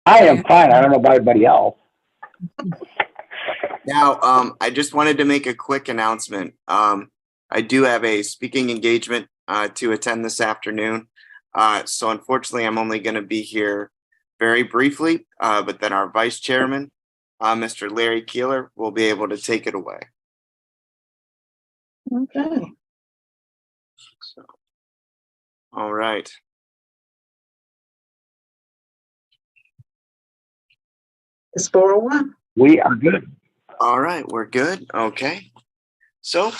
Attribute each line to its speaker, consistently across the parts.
Speaker 1: I am fine. I don't know about everybody else.
Speaker 2: Now, I just wanted to make a quick announcement. I do have a speaking engagement to attend this afternoon. So unfortunately, I'm only going to be here very briefly, but then our vice chairman, Mr. Larry Keeler, will be able to take it away.
Speaker 3: Okay.
Speaker 2: So, all right.
Speaker 3: It's 4:01.
Speaker 1: We are good.
Speaker 2: All right, we're good. Okay. So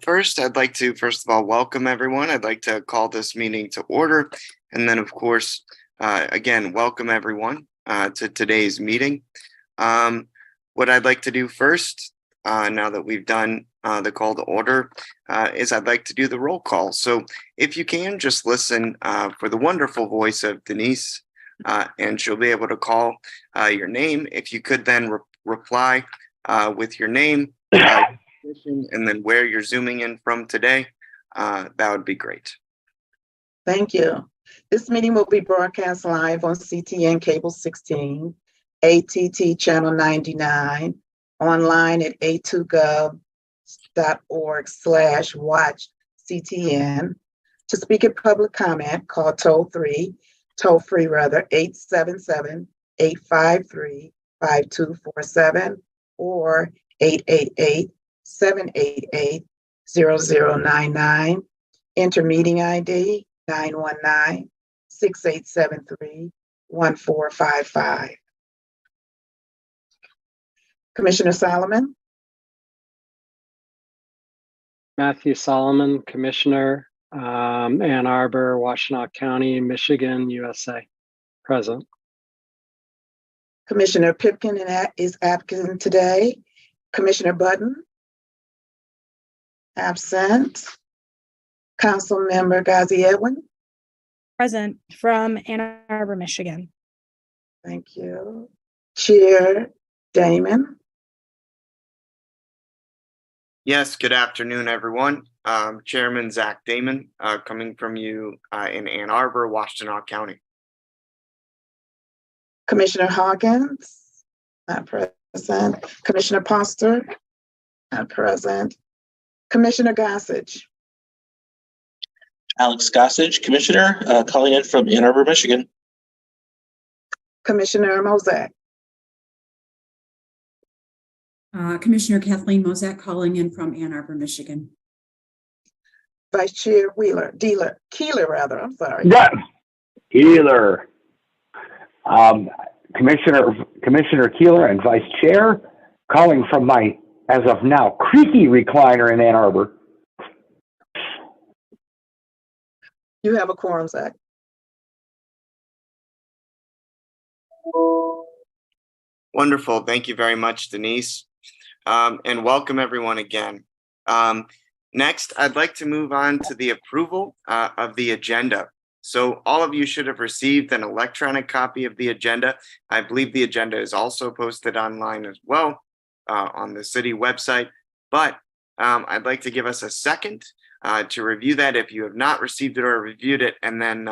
Speaker 2: first, I'd like to, first of all, welcome everyone. I'd like to call this meeting to order. And then, of course, again, welcome everyone to today's meeting. What I'd like to do first, now that we've done the call to order, is I'd like to do the roll call. So if you can, just listen for the wonderful voice of Denise, and she'll be able to call your name. If you could then reply with your name, and then where you're zooming in from today, that would be great.
Speaker 3: Thank you. This meeting will be broadcast live on CTN Cable 16, ATT Channel 99, online at a2gov.org/watch-CTN. To speak at public comment, call toll-free 857-853-5247 or 888-788-0099. Enter meeting ID 919-6873-1455. Commissioner Solomon?
Speaker 4: Matthew Solomon, Commissioner, Ann Arbor, Washtenaw County, Michigan, USA. Present.
Speaker 3: Commissioner Pipkin is absent today. Commissioner Button? Absent. Council Member Ghazi Edwin?
Speaker 5: Present from Ann Arbor, Michigan.
Speaker 3: Thank you. Chair Damon?
Speaker 2: Yes, good afternoon, everyone. Chairman Zach Damon, coming from you in Ann Arbor, Washtenaw County.
Speaker 3: Commissioner Hawkins? Not present. Commissioner Poster? Not present. Commissioner Gossage?
Speaker 6: Alex Gossage, Commissioner, calling in from Ann Arbor, Michigan.
Speaker 3: Commissioner Mozak?
Speaker 7: Commissioner Kathleen Mozak calling in from Ann Arbor, Michigan.
Speaker 3: Vice Chair Keeler, I'm sorry.
Speaker 1: Yeah, Keeler. Commissioner Keeler and Vice Chair, calling from my, as of now, creaky recliner in Ann Arbor.
Speaker 3: You have a quorum, Zach.
Speaker 2: Wonderful. Thank you very much, Denise. And welcome everyone again. Next, I'd like to move on to the approval of the agenda. So all of you should have received an electronic copy of the agenda. I believe the agenda is also posted online as well on the city website. But I'd like to give us a second to review that if you have not received it or reviewed it. And then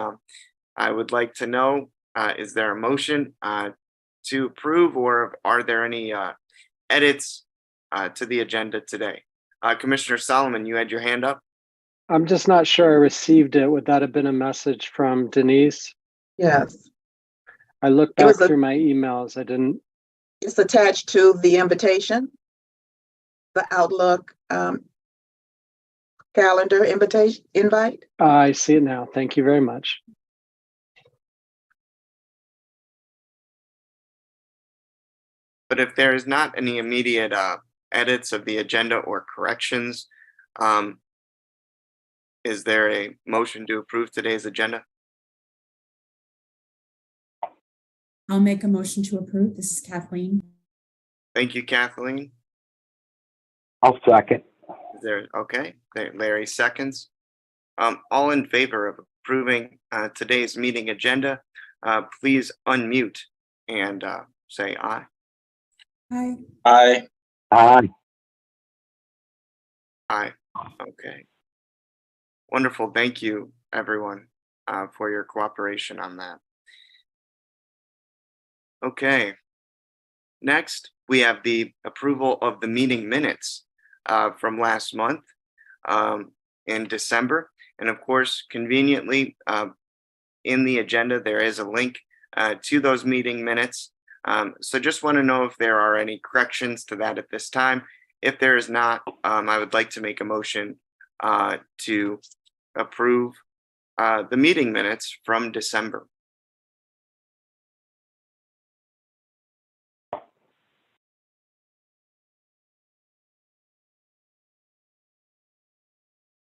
Speaker 2: I would like to know, is there a motion to approve, or are there any edits to the agenda today? Commissioner Solomon, you had your hand up.
Speaker 4: I'm just not sure I received it. Would that have been a message from Denise?
Speaker 3: Yes.
Speaker 4: I looked back through my emails. I didn't.
Speaker 3: It's attached to the invitation, the Outlook calendar invite.
Speaker 4: I see it now. Thank you very much.
Speaker 2: But if there is not any immediate edits of the agenda or corrections, is there a motion to approve today's agenda?
Speaker 7: I'll make a motion to approve. This is Kathleen.
Speaker 2: Thank you, Kathleen.
Speaker 1: I'll second.
Speaker 2: Is there, okay, Larry seconds. All in favor of approving today's meeting agenda, please unmute and say aye.
Speaker 7: Aye.
Speaker 6: Aye.
Speaker 1: Aye.
Speaker 2: Aye. Okay. Wonderful. Thank you, everyone, for your cooperation on that. Okay. Next, we have the approval of the meeting minutes from last month in December. And of course, conveniently, in the agenda, there is a link to those meeting minutes. So just want to know if there are any corrections to that at this time. If there is not, I would like to make a motion to approve the meeting minutes from December.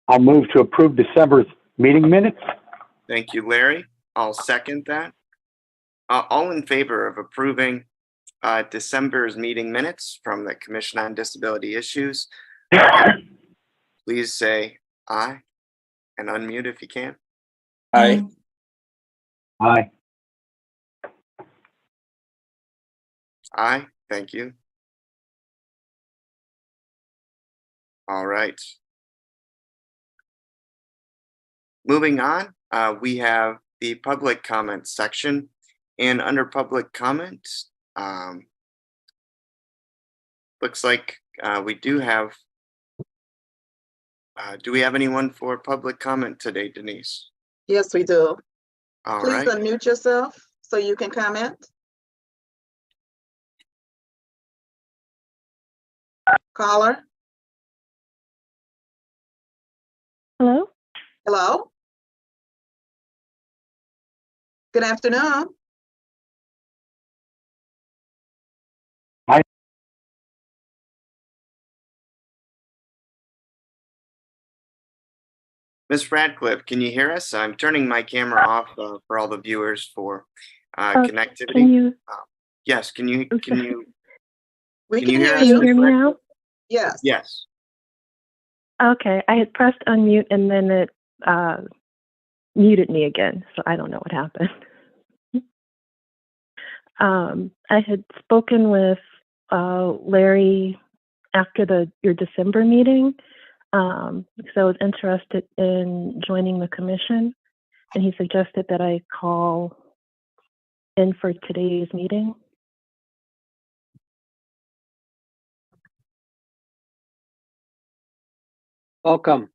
Speaker 1: I'll move to approve December's meeting minutes.
Speaker 2: Thank you, Larry. I'll second that. All in favor of approving December's meeting minutes from the Commission on Disability Issues, please say aye and unmute if you can.
Speaker 6: Aye.
Speaker 1: Aye.
Speaker 2: Aye, thank you. All right. Moving on, we have the public comment section, and under public comment, looks like we do have. Do we have anyone for public comment today, Denise?
Speaker 3: Yes, we do.
Speaker 2: All
Speaker 3: Please
Speaker 2: right.
Speaker 3: unmute yourself so you can comment. Caller,
Speaker 8: Hello?
Speaker 3: hello? Good afternoon.
Speaker 2: Ms. Radcliffe, can you hear us? I'm turning my camera off for all the viewers for connectivity.
Speaker 8: Can you
Speaker 2: Yes, can you
Speaker 3: We
Speaker 2: Can
Speaker 3: can
Speaker 2: you hear
Speaker 3: hear
Speaker 2: us?
Speaker 8: hear
Speaker 3: you.
Speaker 8: me now?
Speaker 3: Yes.
Speaker 2: Yes.
Speaker 8: Okay, I had pressed unmute and then it muted me again, so I don't know what happened. I had spoken with Larry after your December meeting because I was interested in joining the commission, and he suggested that I call in for today's meeting.
Speaker 4: Welcome.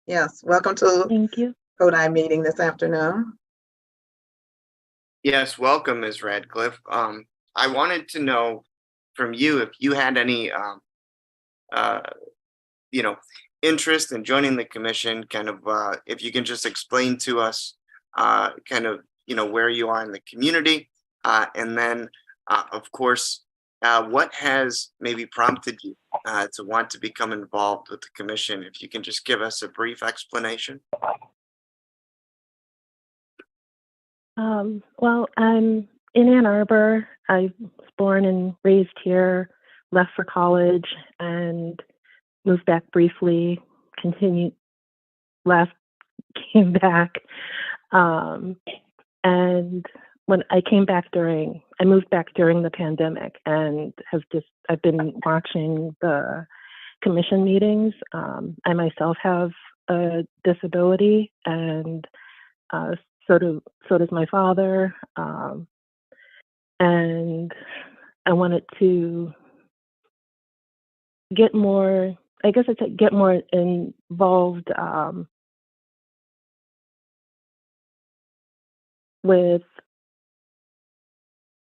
Speaker 3: Yes, welcome to
Speaker 8: Thank you.
Speaker 3: CODI meeting this afternoon.
Speaker 2: Yes, welcome, Ms. Radcliffe. I wanted to know from you if you had any, interest in joining the commission. Kind of, if you can just explain to us, where you are in the community, and then, of course, what has maybe prompted you to want to become involved with the commission? If you can just give us a brief explanation.
Speaker 8: Well, I'm in Ann Arbor. I was born and raised here, left for college, and moved back briefly, continued, left, came back. And when I moved back during the pandemic, and I've been watching the commission meetings. I myself have a disability, and so does my father, and I wanted to get more. I guess it's get more involved with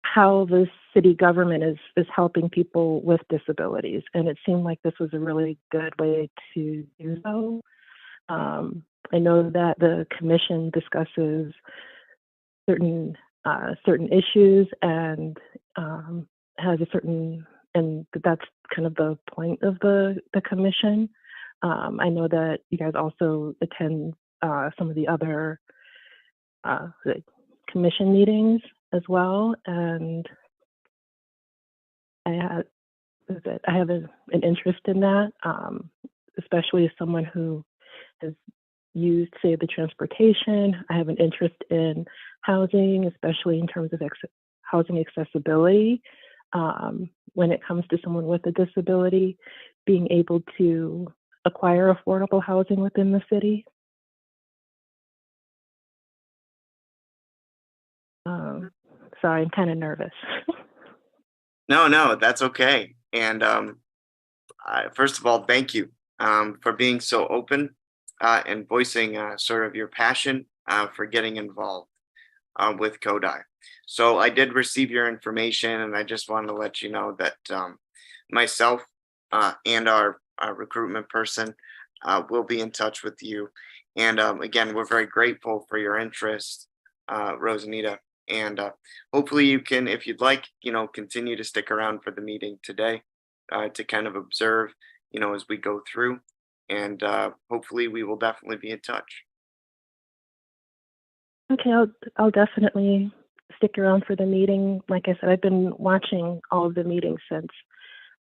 Speaker 8: how the city government is helping people with disabilities, and it seemed like this was a really good way to do so. I know that the commission discusses certain issues and has a certain, and that's kind of the point of the commission. I know that you guys also attend some of the other the commission meetings as well, and I have an interest in that, especially as someone who has used, say, the transportation. I have an interest in housing, especially in terms of housing accessibility. When it comes to someone with a disability, being able to acquire affordable housing within the city. sorry, I'm kind of nervous.
Speaker 2: No, that's okay. And first of all, thank you for being so open and voicing sort of your passion for getting involved with CODI. So I did receive your information, and I just wanted to let you know that myself and our recruitment person will be in touch with you. And again, we're very grateful for your interest, Rosanita. And hopefully you can, if you'd like, continue to stick around for the meeting today to kind of observe, as we go through. And hopefully we will definitely be in touch.
Speaker 8: Okay, I'll definitely stick around for the meeting. Like I said, I've been watching all of the meetings since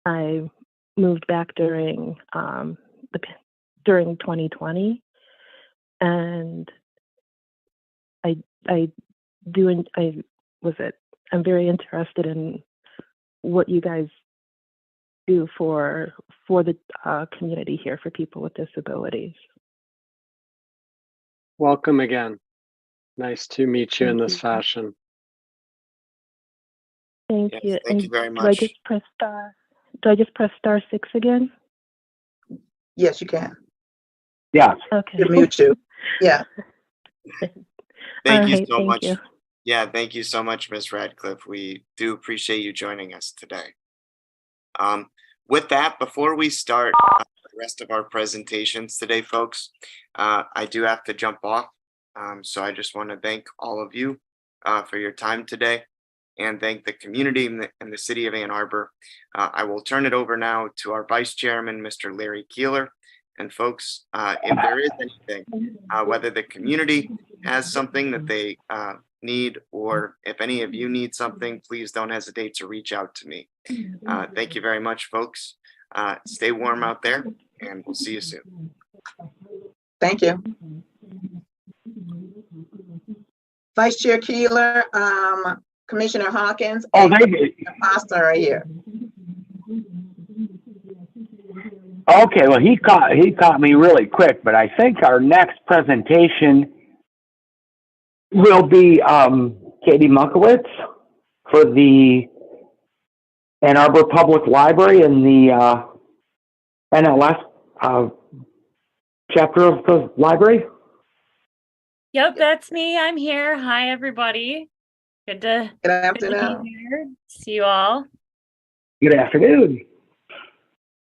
Speaker 8: I moved back during 2020, and I'm very interested in what you guys do for the community here for people with disabilities.
Speaker 4: Welcome again. Nice to meet you in this fashion.
Speaker 8: Thank
Speaker 2: Yes,
Speaker 8: you.
Speaker 2: thank you very much.
Speaker 8: Do I just press star 6 again?
Speaker 3: Yes, you can.
Speaker 1: Yeah.
Speaker 8: Okay.
Speaker 3: You mute you. Yeah.
Speaker 2: Thank you
Speaker 8: Alright,
Speaker 2: so
Speaker 8: thank
Speaker 2: much.
Speaker 8: you.
Speaker 2: Yeah, thank you so much, Ms. Radcliffe. We do appreciate you joining us today. With that, before we start the rest of our presentations today, folks, I do have to jump off. So I just want to thank all of you for your time today, and thank the community and the city of Ann Arbor. I will turn it over now to our Vice Chairman, Mr. Larry Keeler. And folks, if there is anything, whether the community has something that they need, or if any of you need something, please don't hesitate to reach out to me. Thank you very much, folks. Stay warm out there, and we'll see you soon.
Speaker 3: Thank you. Vice Chair Keeler, Commissioner Hawkins,
Speaker 1: Oh,
Speaker 3: and
Speaker 1: they
Speaker 3: Commissioner Foster are here.
Speaker 1: okay. Well, he caught me really quick, but I think our next presentation will be Katie Munkowitz for the Ann Arbor Public Library and the NLS chapter of the library.
Speaker 9: Yep, that's me. I'm here. Hi, everybody. Good to
Speaker 3: Good
Speaker 9: be
Speaker 3: afternoon.
Speaker 9: here. See you all.
Speaker 1: Good afternoon.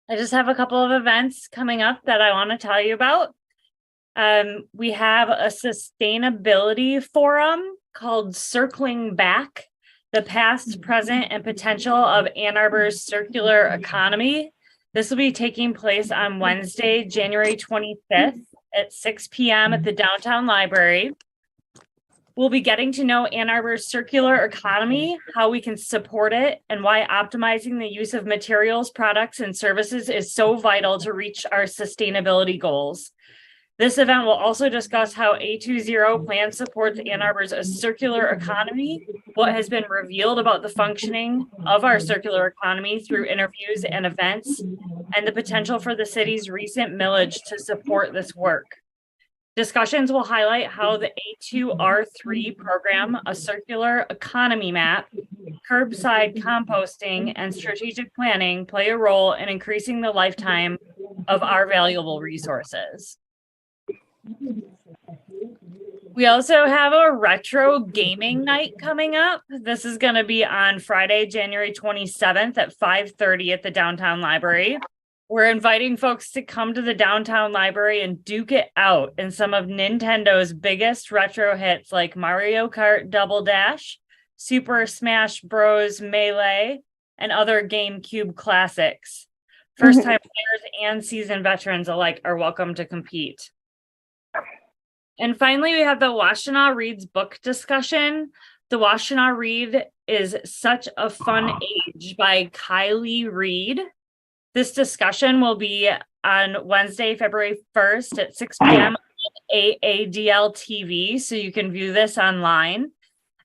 Speaker 9: I just have a couple of events coming up that I want to tell you about. We have a sustainability forum called Circling Back, the Past, Present, and Potential of Ann Arbor's Circular Economy. This will be taking place on Wednesday, January 25th at 6 p.m. at the Downtown Library. We'll be getting to know Ann Arbor's circular economy, how we can support it, and why optimizing the use of materials, products, and services is so vital to reach our sustainability goals. This event will also discuss how A20 plan supports Ann Arbor's circular economy, what has been revealed about the functioning of our circular economy through interviews and events, and the potential for the city's recent millage to support this work. Discussions will highlight how the A2R3 program, a circular economy map, curbside composting, and strategic planning play a role in increasing the lifetime of our valuable resources. We also have a retro gaming night coming up. This is going to be on Friday, January 27th at 5:30 at the Downtown Library. We're inviting folks to come to the Downtown Library and duke it out in some of Nintendo's biggest retro hits like Mario Kart Double Dash, Super Smash Bros. Melee, and other GameCube classics. First-time players and seasoned veterans alike are welcome to compete. And finally, we have the Washtenaw Reads book discussion. The Washtenaw Read is Such a Fun Age by Kylie Reed. This discussion will be on Wednesday, February 1st at 6 p.m. on AADL TV, so you can view this online.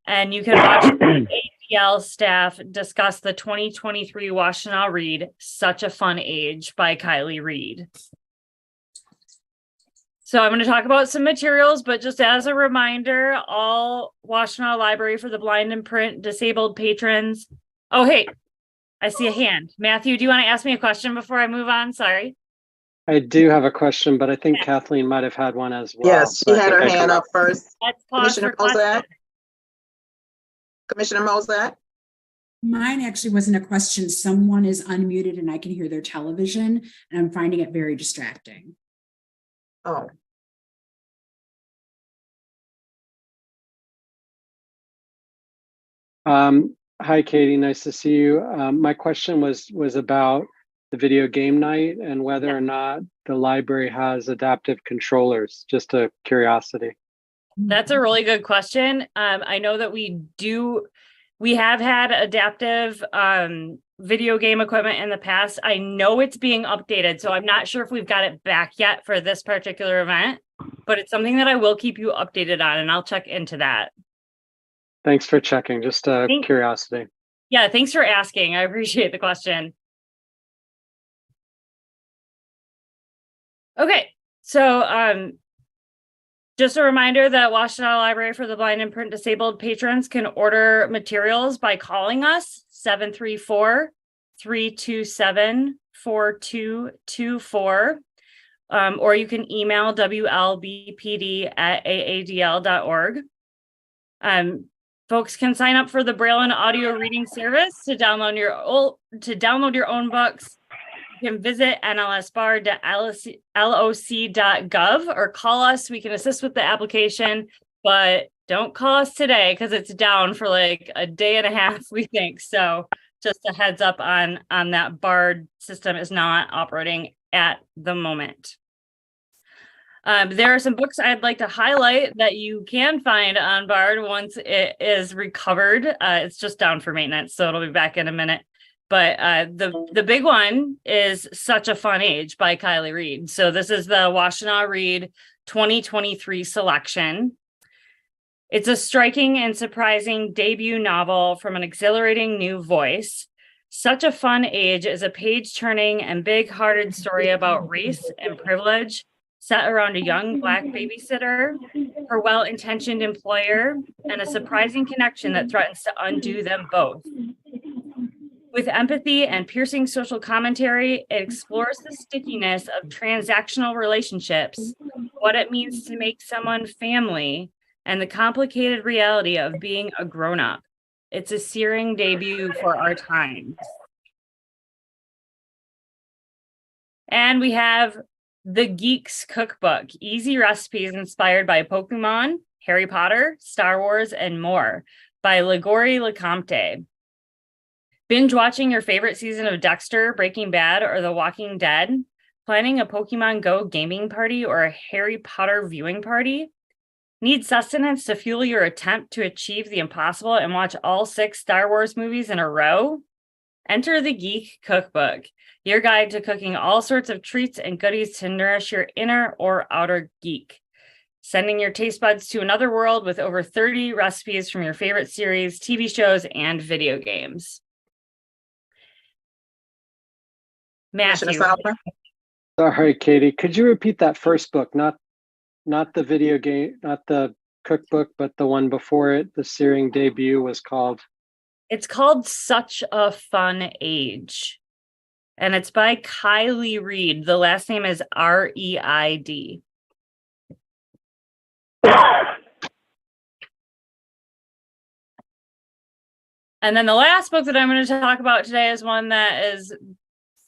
Speaker 9: And you can watch AADL staff discuss the 2023 Washtenaw Read, Such a Fun Age by Kylie Reed. So I'm going to talk about some materials, but just as a reminder, all Washtenaw Library for the Blind and Print Disabled patrons. Oh, hey, I see a hand. Matthew, do you want to ask me a question before I move on? Sorry.
Speaker 4: I do have a question, but I think Kathleen might have had one as well.
Speaker 3: Yes, she
Speaker 4: so I
Speaker 3: had
Speaker 4: think
Speaker 3: her
Speaker 4: I can-
Speaker 3: hand up first.
Speaker 9: Let's pause for
Speaker 3: Commissioner Mozak?
Speaker 9: questions.
Speaker 3: Commissioner Mozak?
Speaker 7: Mine actually wasn't a question. Someone is unmuted and I can hear their television, and I'm finding it very distracting.
Speaker 3: Oh,
Speaker 4: Hi, Katie. Nice to see you. My question was about the video game night and whether or not the library has adaptive controllers. Just a curiosity.
Speaker 9: That's a really good question. I know that we have had adaptive video game equipment in the past. I know it's being updated, so I'm not sure if we've got it back yet for this particular event, but it's something that I will keep you updated on, and I'll check into that.
Speaker 4: Thanks for checking. Just a curiosity.
Speaker 9: Yeah, thanks for asking. I appreciate the question. Okay, so just a reminder that Washtenaw Library for the Blind and Print Disabled patrons can order materials by calling us 734-327-4224. Or you can email wlbpd@aadl.org. Folks can sign up for the Braille and audio reading service to download your own books. You can visit nlsbar.loc.gov or call us. We can assist with the application, but don't call us today because it's down for like a day and a half, we think. So just a heads up on that. BARD system is not operating at the moment. There are some books I'd like to highlight that you can find on BARD once it is recovered. It's just down for maintenance, so it'll be back in a minute. But the big one is Such a Fun Age by Kylie Reed. So this is the Washtenaw Read 2023 selection. It's a striking and surprising debut novel from an exhilarating new voice. Such a Fun Age is a page-turning and big-hearted story about race and privilege, set around a young Black babysitter, her well-intentioned employer, and a surprising connection that threatens to undo them both. With empathy and piercing social commentary, it explores the stickiness of transactional relationships, what it means to make someone family, and the complicated reality of being a grown-up. It's a searing debut for our times. And we have The Geeks Cookbook, easy recipes inspired by Pokemon, Harry Potter, Star Wars, and more, by Ligori Lecomte. Binge watching your favorite season of Dexter, Breaking Bad, or The Walking Dead? Planning a Pokemon Go gaming party or a Harry Potter viewing party? Need sustenance to fuel your attempt to achieve the impossible and watch all 6 Star Wars movies in a row? Enter the Geek Cookbook, your guide to cooking all sorts of treats and goodies to nourish your inner or outer geek. Sending your taste buds to another world with over 30 recipes from your favorite series, TV shows, and video games. Matthew.
Speaker 4: Sorry, Katie. Could you repeat that first book? Not the video game, not the cookbook, but the one before it. The searing debut was called.
Speaker 9: It's called Such a Fun Age. And it's by Kylie Reed. The last name is R-E-I-D. And then the last book that I'm going to talk about today is one that is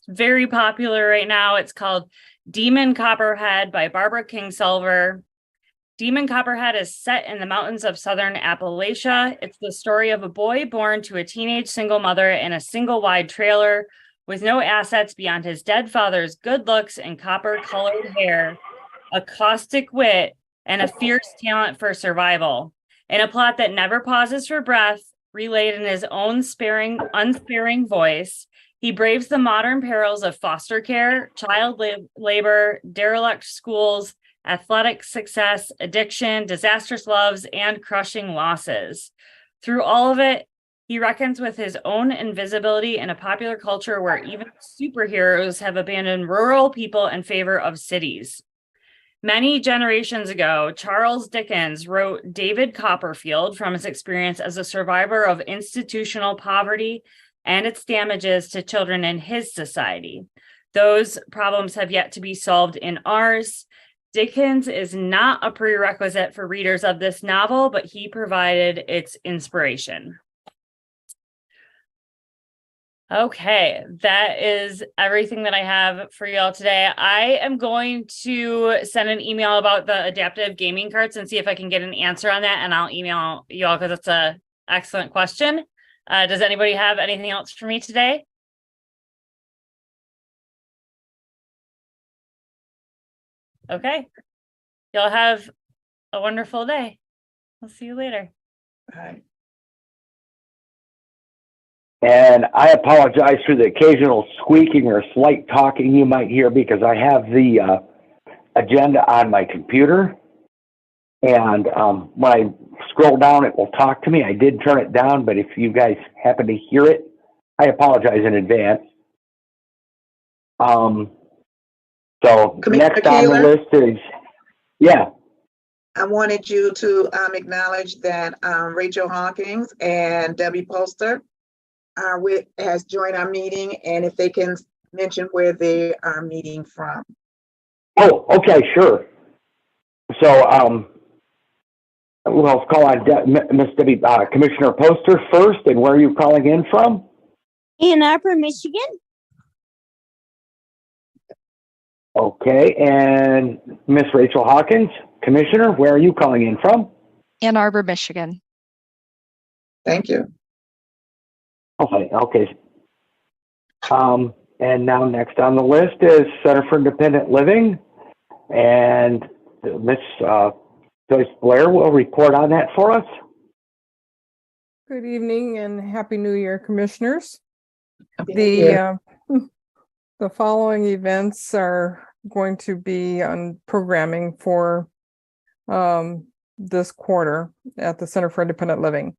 Speaker 9: very popular right now. It's called Demon Copperhead by Barbara Kingsolver. Demon Copperhead is set in the mountains of southern Appalachia. It's the story of a boy born to a teenage single mother in a single wide trailer with no assets beyond his dead father's good looks and copper-colored hair, a caustic wit, and a fierce talent for survival. In a plot that never pauses for breath, relayed in his own unsparing voice, he braves the modern perils of foster care, child labor, derelict schools, athletic success, addiction, disastrous loves, and crushing losses. Through all of it, he reckons with his own invisibility in a popular culture where even superheroes have abandoned rural people in favor of cities. Many generations ago, Charles Dickens wrote David Copperfield from his experience as a survivor of institutional poverty and its damages to children in his society. Those problems have yet to be solved in ours. Dickens is not a prerequisite for readers of this novel, but he provided its inspiration. Okay, that is everything that I have for y'all today. I am going to send an email about the adaptive gaming carts and see if I can get an answer on that, and I'll email y'all because it's an excellent question. Does anybody have anything else for me today? Okay, y'all have a wonderful day. I'll see you later.
Speaker 3: Bye.
Speaker 1: And I apologize for the occasional squeaking or slight talking you might hear because I have the agenda on my computer. And when I scroll down, it will talk to me. I did turn it down, but if you guys happen to hear it, I apologize in advance. So
Speaker 3: Commissioner
Speaker 1: next on the
Speaker 3: Kaler?
Speaker 1: list is, yeah.
Speaker 3: I wanted you to acknowledge that Rachel Hawkins and Debbie Poster has joined our meeting, and if they can mention where they are meeting from.
Speaker 1: Oh, okay, sure. So, we'll call on Miss Debbie, Commissioner Poster first, and where are you calling in from?
Speaker 10: Ann Arbor, Michigan.
Speaker 1: Okay, and Miss Rachel Hawkins, Commissioner, where are you calling in from?
Speaker 11: Ann Arbor, Michigan.
Speaker 3: Thank you.
Speaker 1: Okay. And now next on the list is Center for Independent Living, and Miss Joyce Blair will report on that for us.
Speaker 12: Good evening and Happy New Year, Commissioners.
Speaker 3: Yeah.
Speaker 12: The following events are going to be on programming for this quarter at the Center for Independent Living.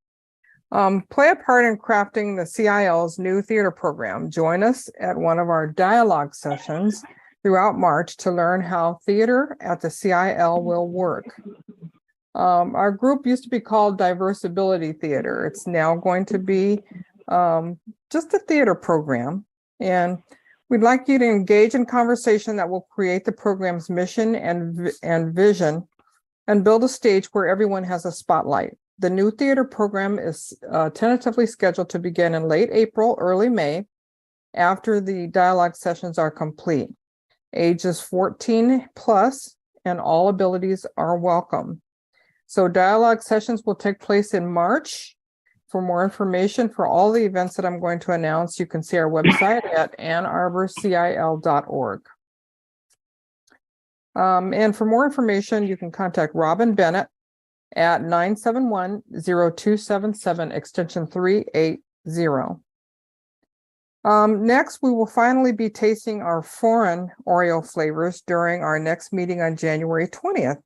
Speaker 12: Play a part in crafting the CIL's new theater program. Join us at one of our dialogue sessions throughout March to learn how theater at the CIL will work. Our group used to be called Diversability Theater. It's now going to be just a theater program, and we'd like you to engage in conversation that will create the program's mission and vision and build a stage where everyone has a spotlight. The new theater program is tentatively scheduled to begin in late April, early May, after the dialogue sessions are complete. Ages 14 plus and all abilities are welcome. So dialogue sessions will take place in March. For more information for all the events that I'm going to announce, you can see our website at annarborcil.org. And for more information, you can contact Robin Bennett at 971-0277, extension 380. Next, we will finally be tasting our foreign Oreo flavors during our next meeting on January 20th.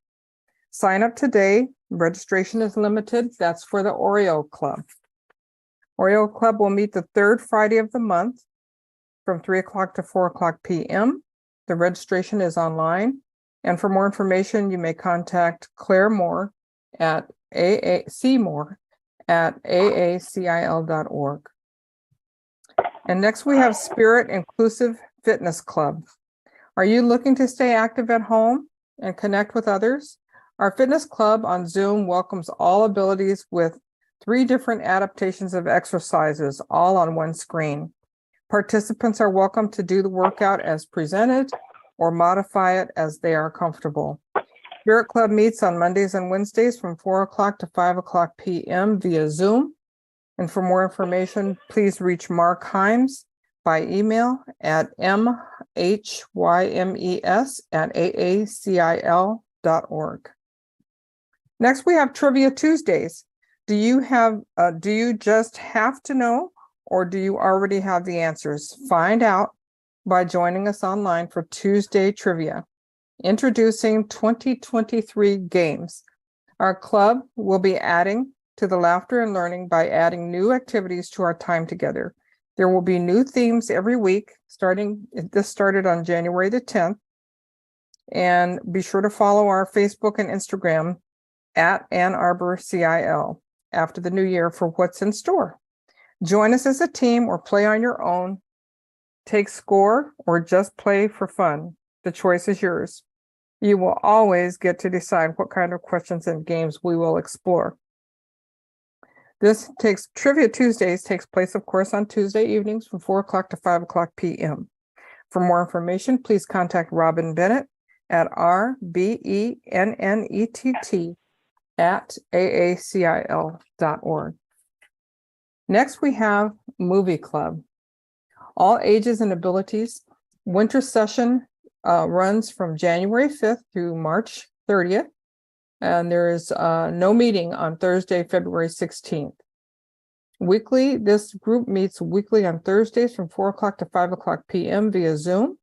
Speaker 12: Sign up today. Registration is limited. That's for the Oreo Club. Oreo Club will meet the third Friday of the month from 3 o'clock to 4 o'clock p.m. The registration is online. And for more information, you may contact Claire Moore at aacil.org. And next we have Spirit Inclusive Fitness Club. Are you looking to stay active at home and connect with others? Our fitness club on Zoom welcomes all abilities with 3 different adaptations of exercises, all on one screen. Participants are welcome to do the workout as presented or modify it as they are comfortable. Spirit Club meets on Mondays and Wednesdays from 4 o'clock to 5 o'clock p.m. via Zoom. And for more information, please reach Mark Himes by email at mhymes@aacil.org. Next, we have Trivia Tuesdays. Do you just have to know, or do you already have the answers? Find out by joining us online for Tuesday Trivia. Introducing 2023 games. Our club will be adding to the laughter and learning by adding new activities to our time together. There will be new themes every week, this started on January the 10th. And be sure to follow our Facebook and Instagram at Ann Arbor CIL after the new year for what's in store. Join us as a team or play on your own. Take score or just play for fun. The choice is yours. You will always get to decide what kind of questions and games we will explore. Trivia Tuesdays takes place, of course, on Tuesday evenings from 4 o'clock to 5 o'clock p.m. For more information, please contact Robin Bennett at rbennett@aacil.org. Next, we have Movie Club. All ages and abilities. Winter session runs from January 5th through March 30th. And there is no meeting on Thursday, February 16th. Weekly, this group meets weekly on Thursdays from 4 o'clock to 5 o'clock p.m. via Zoom.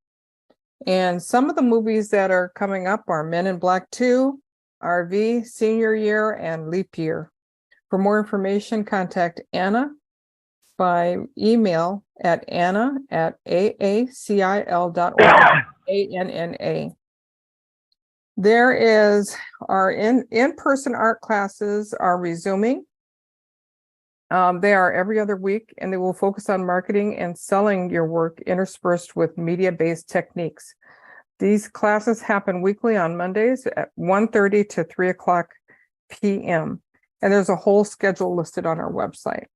Speaker 12: And some of the movies that are coming up are Men in Black 2, RV, Senior Year, and Leap Year. For more information, contact Anna by email at anna@aacil.org, ANNA. There is our in-person art classes are resuming. They are every other week, and they will focus on marketing and selling your work interspersed with media-based techniques. These classes happen weekly on Mondays at 1:30 to 3 o'clock p.m. And there's a whole schedule listed on our website.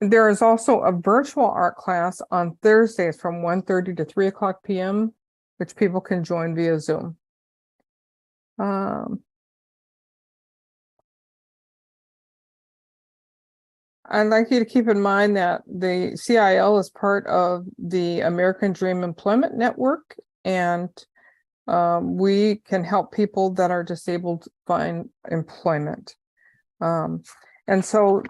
Speaker 12: There is also a virtual art class on Thursdays from 1:30 to 3 o'clock p.m., which people can join via Zoom. I'd like you to keep in mind that the CIL is part of the American Dream Employment Network, and we can help people that are disabled find employment. And so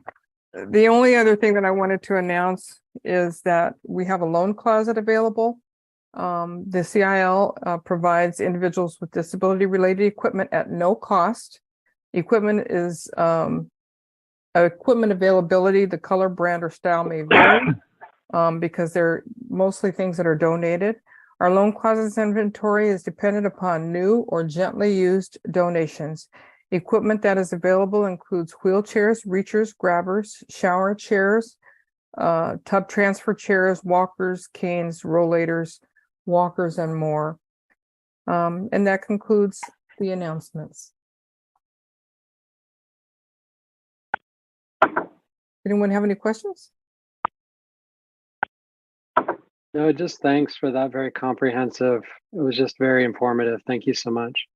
Speaker 12: the only other thing that I wanted to announce is that we have a loan closet available. The CIL provides individuals with disability-related equipment at no cost. Equipment is equipment availability, the color, brand, or style may vary because they're mostly things that are donated. Our loan closet's inventory is dependent upon new or gently used donations. Equipment that is available includes wheelchairs, reachers, grabbers, shower chairs, tub transfer chairs, walkers, canes, rollators, walkers, and more. And that concludes the announcements. Anyone have any questions?
Speaker 4: No, just thanks for that. Very comprehensive. It was just very informative. Thank you so much.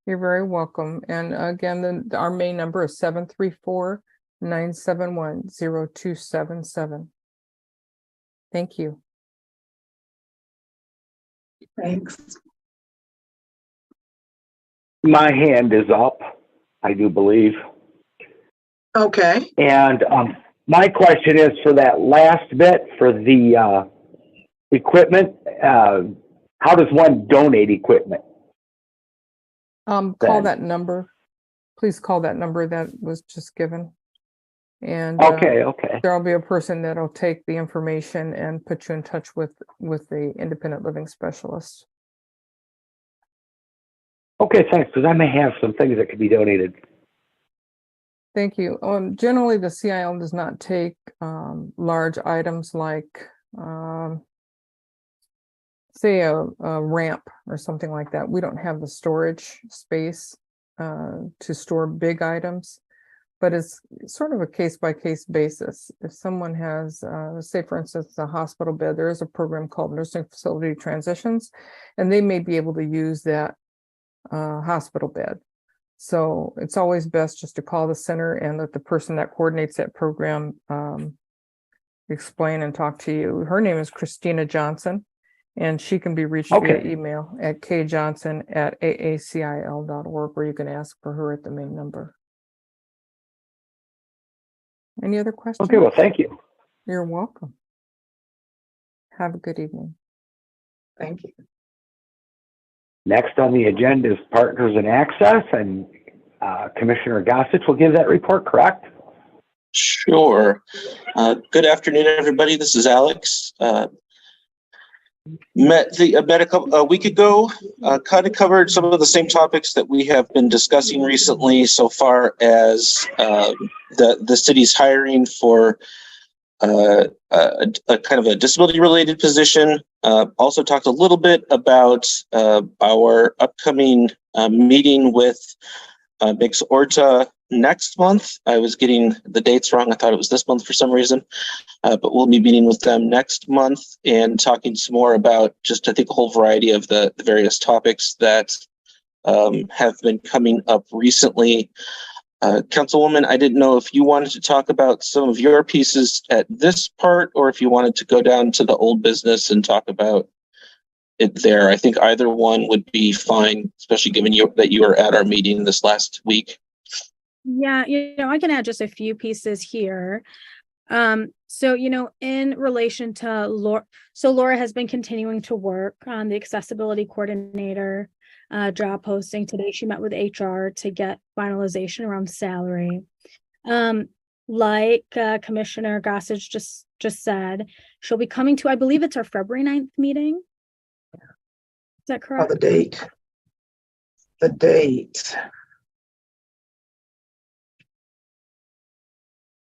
Speaker 12: You're very welcome. And again, our main number is 734-971-0277. Thank you.
Speaker 3: Thanks.
Speaker 1: My hand is up, I do believe.
Speaker 3: Okay.
Speaker 1: And my question is for that last bit for the equipment. How does one donate equipment?
Speaker 12: Call that number. Please call that number that was just given. And
Speaker 1: okay.
Speaker 12: there'll be a person that'll take the information and put you in touch with the independent living specialist.
Speaker 1: Okay, thanks, because I may have some things that could be donated.
Speaker 12: Thank you. Generally, the CIL does not take large items like, say, a ramp or something like that. We don't have the storage space to store big items, but it's sort of a case-by-case basis. If someone has, say, for instance, a hospital bed, there is a program called Nursing Facility Transitions, and they may be able to use that hospital bed. So it's always best just to call the center and let the person that coordinates that program explain and talk to you. Her name is Christina Johnson, and she can be reached via email at kjohnson@aacil.org, or you can ask for her at the main number. Any other questions?
Speaker 1: Okay, well, thank you.
Speaker 12: You're welcome. Have a good evening.
Speaker 3: Thank you.
Speaker 1: Next on the agenda is Partners in Access, and Commissioner Gossett will give that report, correct?
Speaker 6: Sure. Good afternoon, everybody. This is Alex. Met a week ago, kind of covered some of the same topics that we have been discussing recently so far as the city's hiring for a kind of a disability related position. Also talked a little bit about our upcoming meeting with Mix Orta next month. I was getting the dates wrong. I thought it was this month for some reason, but we'll be meeting with them next month and talking some more about just, I think, a whole variety of the various topics that have been coming up recently. Councilwoman, I didn't know if you wanted to talk about some of your pieces at this part, or if you wanted to go down to the old business and talk about it there. I think either one would be fine, especially given that you were at our meeting this last week.
Speaker 5: Yeah, I can add just a few pieces here. So, in relation to Laura, Laura has been continuing to work on the accessibility coordinator job posting. Today, she met with HR to get finalization around salary. Like Commissioner Gossage just said, she'll be coming to, I believe it's our February 9th meeting. Is that correct?
Speaker 3: Oh, the date. The date.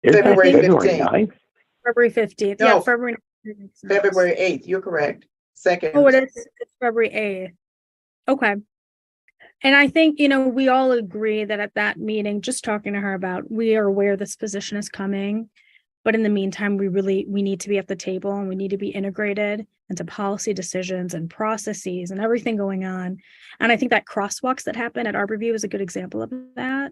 Speaker 3: February 15th.
Speaker 5: February 15th.
Speaker 3: No,
Speaker 5: Yeah, February 9th.
Speaker 3: February 8th. You're correct. Second.
Speaker 5: Oh, it is. It's February 8th. Okay. And I think, we all agree that at that meeting, just talking to her about, we are aware this position is coming, but in the meantime, we need to be at the table and we need to be integrated into policy decisions and processes and everything going on. And I think that crosswalks that happened at Arbor is a good example of that.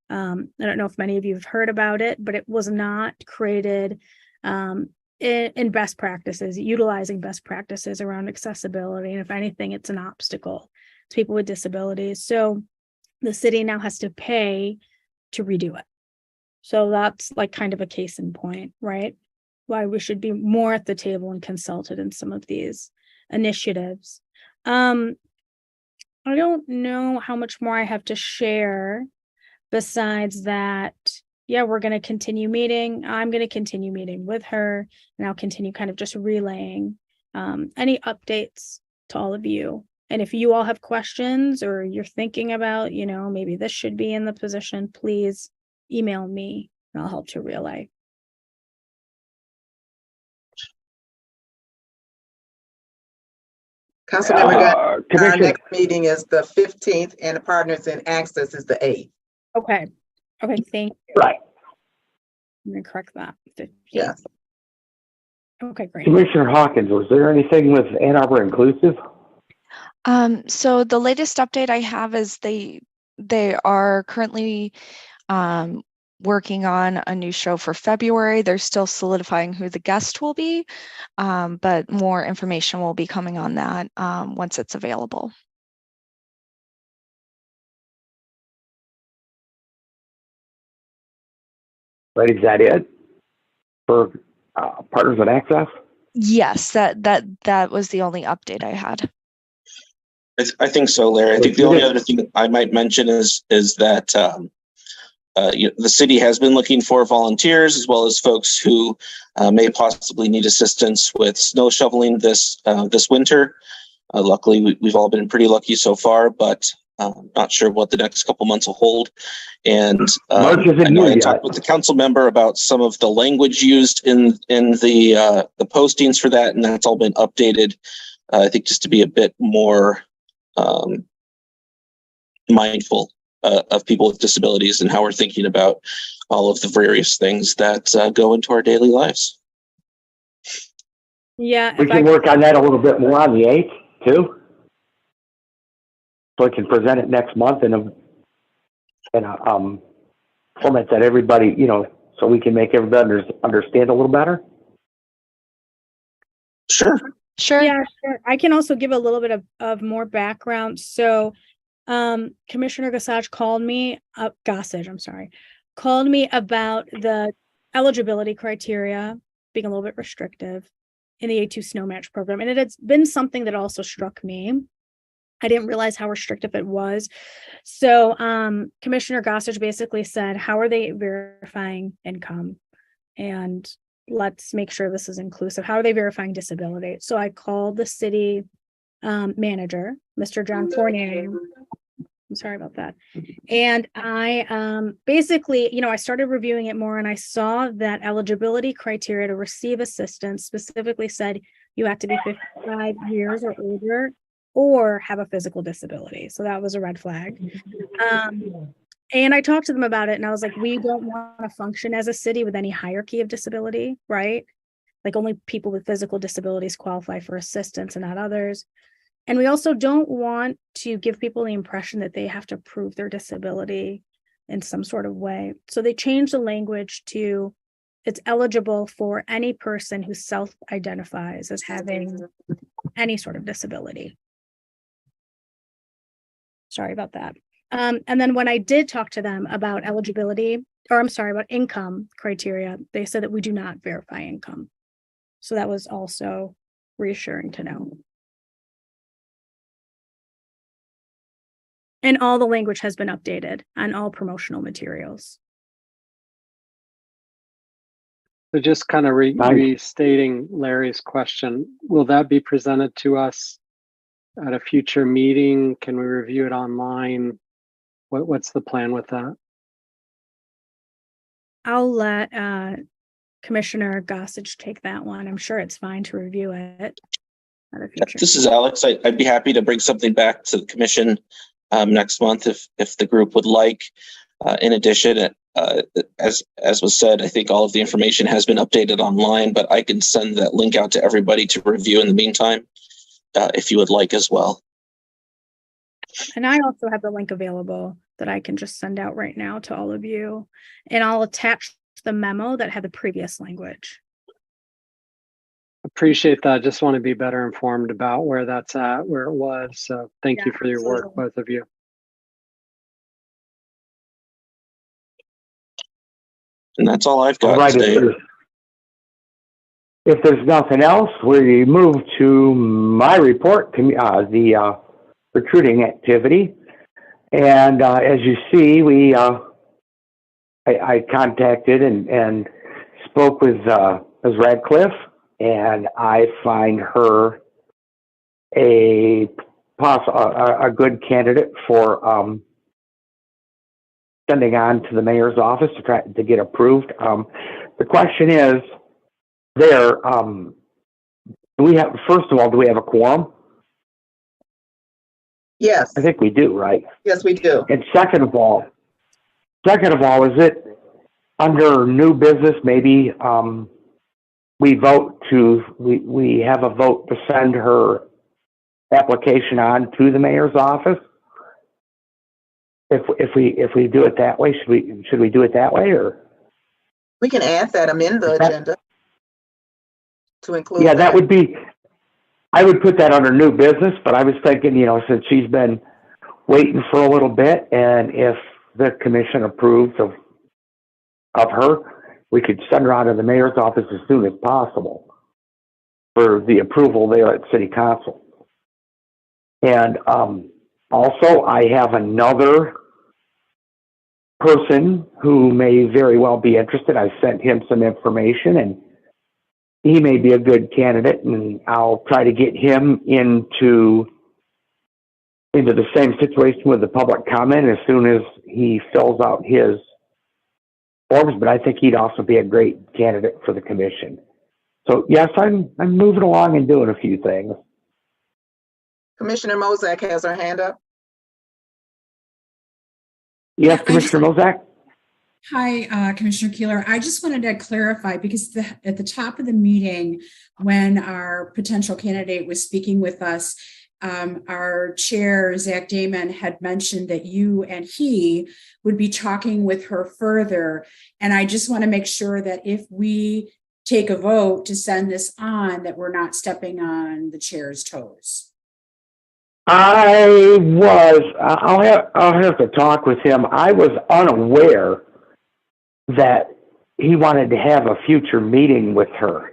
Speaker 5: I don't know if many of you have heard about it, but it was not created in best practices, utilizing best practices around accessibility. And if anything, it's an obstacle to people with disabilities. So the city now has to pay to redo it. So that's like kind of a case in point, right? Why we should be more at the table and consulted in some of these initiatives. I don't know how much more I have to share besides that. Yeah, we're going to continue meeting. I'm going to continue meeting with her, and I'll continue kind of just relaying any updates to all of you. And if you all have questions or you're thinking about, maybe this should be in the position, please email me and I'll help to relay.
Speaker 3: Councilmember, our next meeting is the 15th and the Partners in Access is the 8th.
Speaker 5: Okay, thank you.
Speaker 1: Right.
Speaker 5: I'm going to correct that. 15th.
Speaker 3: Yes.
Speaker 5: Okay, great.
Speaker 1: Commissioner Hawkins, was there anything with Ann Arbor Inclusive?
Speaker 11: So the latest update I have is they are currently working on a new show for February. They're still solidifying who the guest will be, but more information will be coming on that once it's available.
Speaker 1: Right, is that it for Partners in Access?
Speaker 11: Yes, that was the only update I had.
Speaker 6: I think so, Larry. I think the only other thing I might mention is that the city has been looking for volunteers as well as folks who may possibly need assistance with snow shoveling this winter. Luckily, we've all been pretty lucky so far, but not sure what the next couple months will hold. And I know I talked with the council member about some of the language used in the postings for that, and that's all been updated. I think just to be a bit more mindful of people with disabilities and how we're thinking about all of the various things that go into our daily lives.
Speaker 5: Yeah,
Speaker 1: we can work on that a little bit more on the 8th too, so I can present it next month in a format that everybody, so we can make everybody understand a little better.
Speaker 6: Sure.
Speaker 5: Yeah, sure. I can also give a little bit of more background. So Commissioner Gossage called me about the eligibility criteria being a little bit restrictive in the A2 snow match program. And it has been something that also struck me. I didn't realize how restrictive it was. So Commissioner Gossage basically said, how are they verifying income? And let's make sure this is inclusive. How are they verifying disability? So I called the city manager, Mr. John Fournier. I'm sorry about that. And I basically, I started reviewing it more, and I saw that eligibility criteria to receive assistance specifically said you have to be 55 years or older or have a physical disability. So that was a red flag. And I talked to them about it, and I was like, we don't want to function as a city with any hierarchy of disability, right? Like only people with physical disabilities qualify for assistance and not others. And we also don't want to give people the impression that they have to prove their disability in some sort of way. So they changed the language to it's eligible for any person who self-identifies as having any sort of disability. Sorry about that. And then when I did talk to them about eligibility, or I'm sorry, about income criteria, they said that we do not verify income. So that was also reassuring to know. And all the language has been updated on all promotional materials.
Speaker 4: So just kind of restating Larry's question, will that be presented to us at a future meeting? Can we review it online? What's the plan with that?
Speaker 5: I'll let Commissioner Gossage take that one. I'm sure it's fine to review it at a future.
Speaker 6: This is Alex. I'd be happy to bring something back to the commission next month if the group would like. In addition, as was said, I think all of the information has been updated online, but I can send that link out to everybody to review in the meantime, if you would like as well.
Speaker 5: And I also have the link available that I can just send out right now to all of you. And I'll attach the memo that had the previous language.
Speaker 4: Appreciate that. Just want to be better informed about where that's at, where it was. So thank you for your work,
Speaker 5: absolutely.
Speaker 4: both of you.
Speaker 6: And that's all I've got
Speaker 1: All right,
Speaker 6: today.
Speaker 1: if there's nothing else, we move to my report, the recruiting activity. And as you see, I contacted and spoke with Ms. Radcliffe, and I find her a good candidate for sending on to the mayor's office to try to get approved. The question is, do we have a quorum?
Speaker 3: Yes.
Speaker 1: I think we do, right?
Speaker 3: Yes, we do.
Speaker 1: And second of all, is it under new business? Maybe we have a vote to send her application on to the mayor's office. If we do it that way, should we do it that way, or
Speaker 3: We can add that, amend the agenda to include.
Speaker 1: Yeah, that would be. I would put that under new business, but I was thinking, since she's been waiting for a little bit, and if the commission approves of her, we could send her out of the mayor's office as soon as possible for the approval there at City Council. And also, I have another person who may very well be interested. I sent him some information, and he may be a good candidate, and I'll try to get him into the same situation with the public comment as soon as he fills out his forms. But I think he'd also be a great candidate for the commission. So yes, I'm moving along and doing a few things.
Speaker 3: Commissioner Mozak has her hand up.
Speaker 1: Yes, Commissioner Mozak.
Speaker 7: Hi, Commissioner Keeler. I just wanted to clarify because at the top of the meeting, when our potential candidate was speaking with us, our chair, Zach Damon, had mentioned that you and he would be talking with her further. And I just want to make sure that if we take a vote to send this on, that we're not stepping on the chair's toes.
Speaker 1: I'll have to talk with him. I was unaware that he wanted to have a future meeting with her.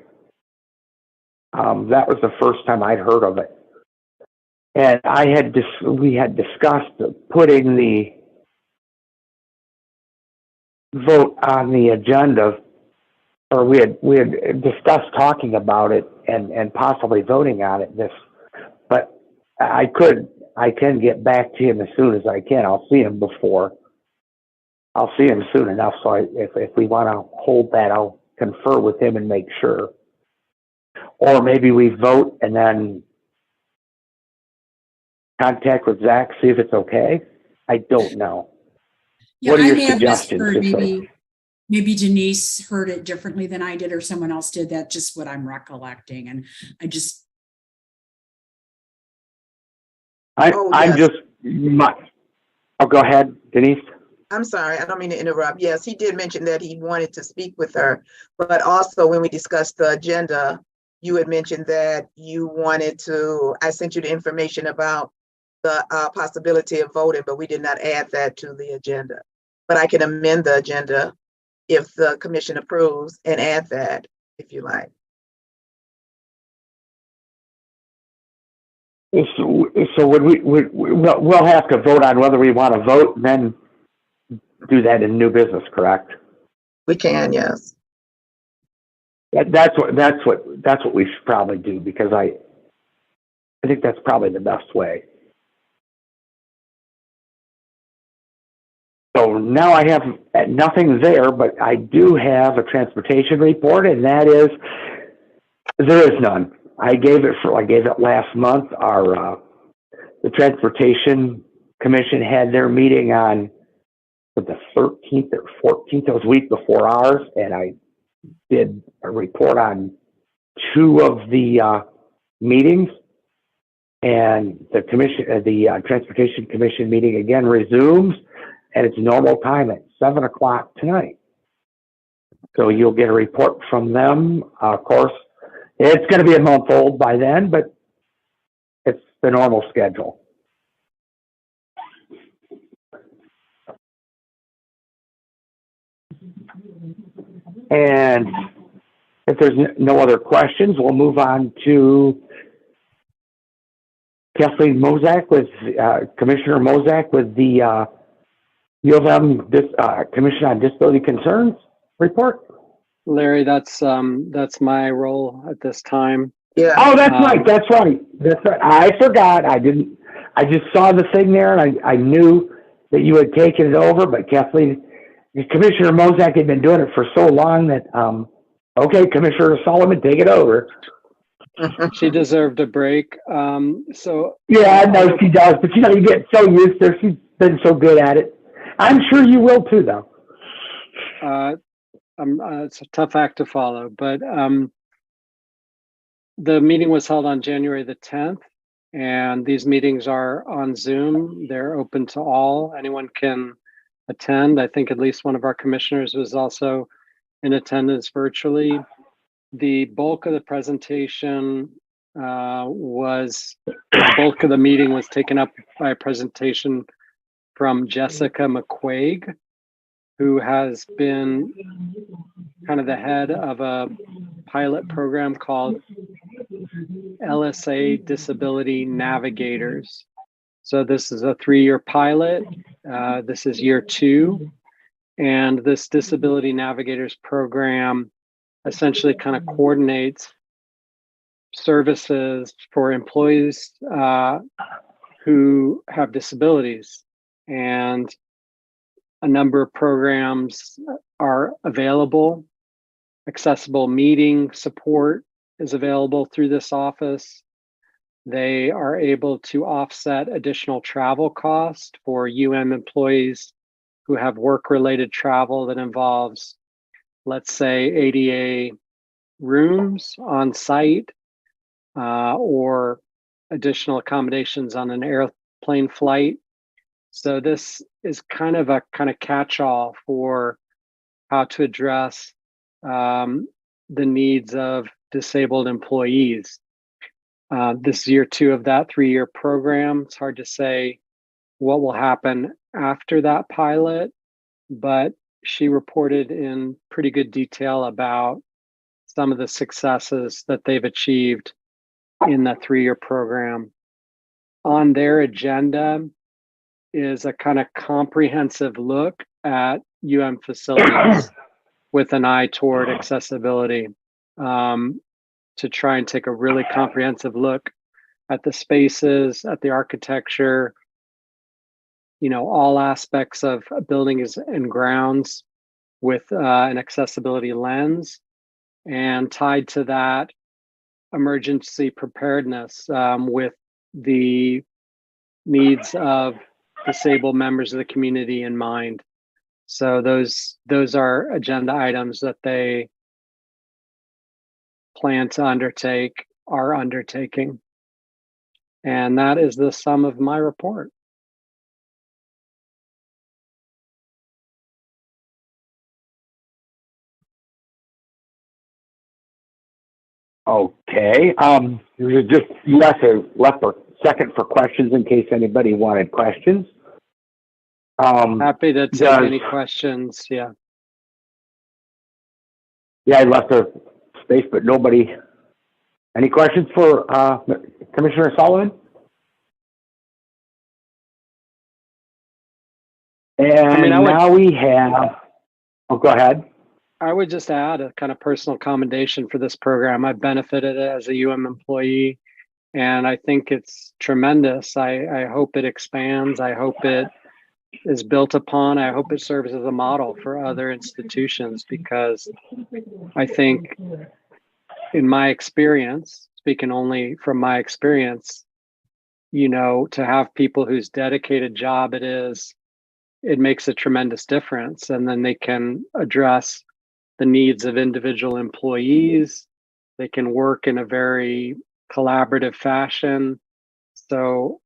Speaker 1: That was the first time I'd heard of it. And we had discussed putting the vote on the agenda, or we had discussed talking about it and possibly voting on it but I can get back to him as soon as I can. I'll see him soon enough. So if we want to hold that, I'll confer with him and make sure. Or maybe we vote and then contact with Zach, see if it's okay. I don't know.
Speaker 7: Yeah,
Speaker 1: What are
Speaker 7: I
Speaker 1: your
Speaker 7: may have
Speaker 1: suggestions?
Speaker 7: misheard. Maybe Denise heard it differently than I did, or someone else did. That's just what I'm recollecting. And I just.
Speaker 1: I'm just. Oh, go ahead, Denise.
Speaker 3: I'm sorry, I don't mean to interrupt. Yes, he did mention that he wanted to speak with her, but also when we discussed the agenda, you had mentioned that you wanted to, I sent you the information about the possibility of voting, but we did not add that to the agenda. But I can amend the agenda if the commission approves and add that if you like.
Speaker 1: So we'll have to vote on whether we want to vote and then do that in new business, correct?
Speaker 3: We can, yes.
Speaker 1: That's what we should probably do, because I think that's probably the best way. So now I have nothing there, but I do have a transportation report, and that is, there is none. I gave it last month. The Transportation Commission had their meeting on the 13th or 14th. It was a week before ours, and I did a report on 2 of the meetings. And the Transportation Commission meeting again resumes, and it's normal time at 7 o'clock tonight. So you'll get a report from them. Of course, it's going to be a month old by then, but it's the normal schedule. And if there's no other questions, we'll move on to Kathleen Mozak Commissioner Mozak with the U of M Commission on Disability Concerns report.
Speaker 4: Larry, that's my role at this time.
Speaker 3: Yeah.
Speaker 1: Oh, that's right. That's right. I forgot. I just saw the thing there, and I knew that you had taken it over. But Kathleen, Commissioner Mozak had been doing it for so long that okay, Commissioner Solomon, take it over.
Speaker 4: She deserved a break. So
Speaker 1: yeah, I know she does. But you get so used to her. She's been so good at it. I'm sure you will too, though.
Speaker 4: It's a tough act to follow, but the meeting was held on January the 10th, and these meetings are on Zoom. They're open to all. Anyone can attend. I think at least one of our commissioners was also in attendance virtually. The bulk of the presentation the bulk of the meeting was taken up by a presentation from Jessica McQuaig, who has been kind of the head of a pilot program called LSA Disability Navigators. So this is a 3-year pilot. This is year 2. And this Disability Navigators program essentially kind of coordinates services for employees who have disabilities. And a number of programs are available. Accessible meeting support is available through this office. They are able to offset additional travel costs for UM employees who have work-related travel that involves, let's say, ADA rooms on site or additional accommodations on an airplane flight. So this is kind of a catch-all for how to address the needs of disabled employees. This is year 2 of that 3-year program. It's hard to say what will happen after that pilot, but she reported in pretty good detail about some of the successes that they've achieved in that 3-year program. on their agenda is a kind of comprehensive look at facilities with an eye toward accessibility, to try and take a really comprehensive look at the spaces, at the architecture, all aspects of buildings and grounds with an accessibility lens, and tied to that, emergency preparedness with the needs of disabled members of the community in mind. So those are agenda items that they plan to are undertaking. And that is the sum of my report.
Speaker 1: Okay. You guys have left a second for questions in case anybody wanted questions.
Speaker 4: Happy to take any questions. Yeah.
Speaker 1: Yeah, I left a space, but nobody. Any questions for Commissioner Sullivan? And now we have. Oh, go ahead.
Speaker 4: I would just add a kind of personal commendation for this program. I've benefited as a employee, and I think it's tremendous. I hope it expands. I hope it is built upon. I hope it serves as a model for other institutions, because I think, in my experience, speaking only from my experience, to have people whose dedicated job it is, it makes a tremendous difference. And then they can address the needs of individual employees. They can work in a very collaborative fashion. So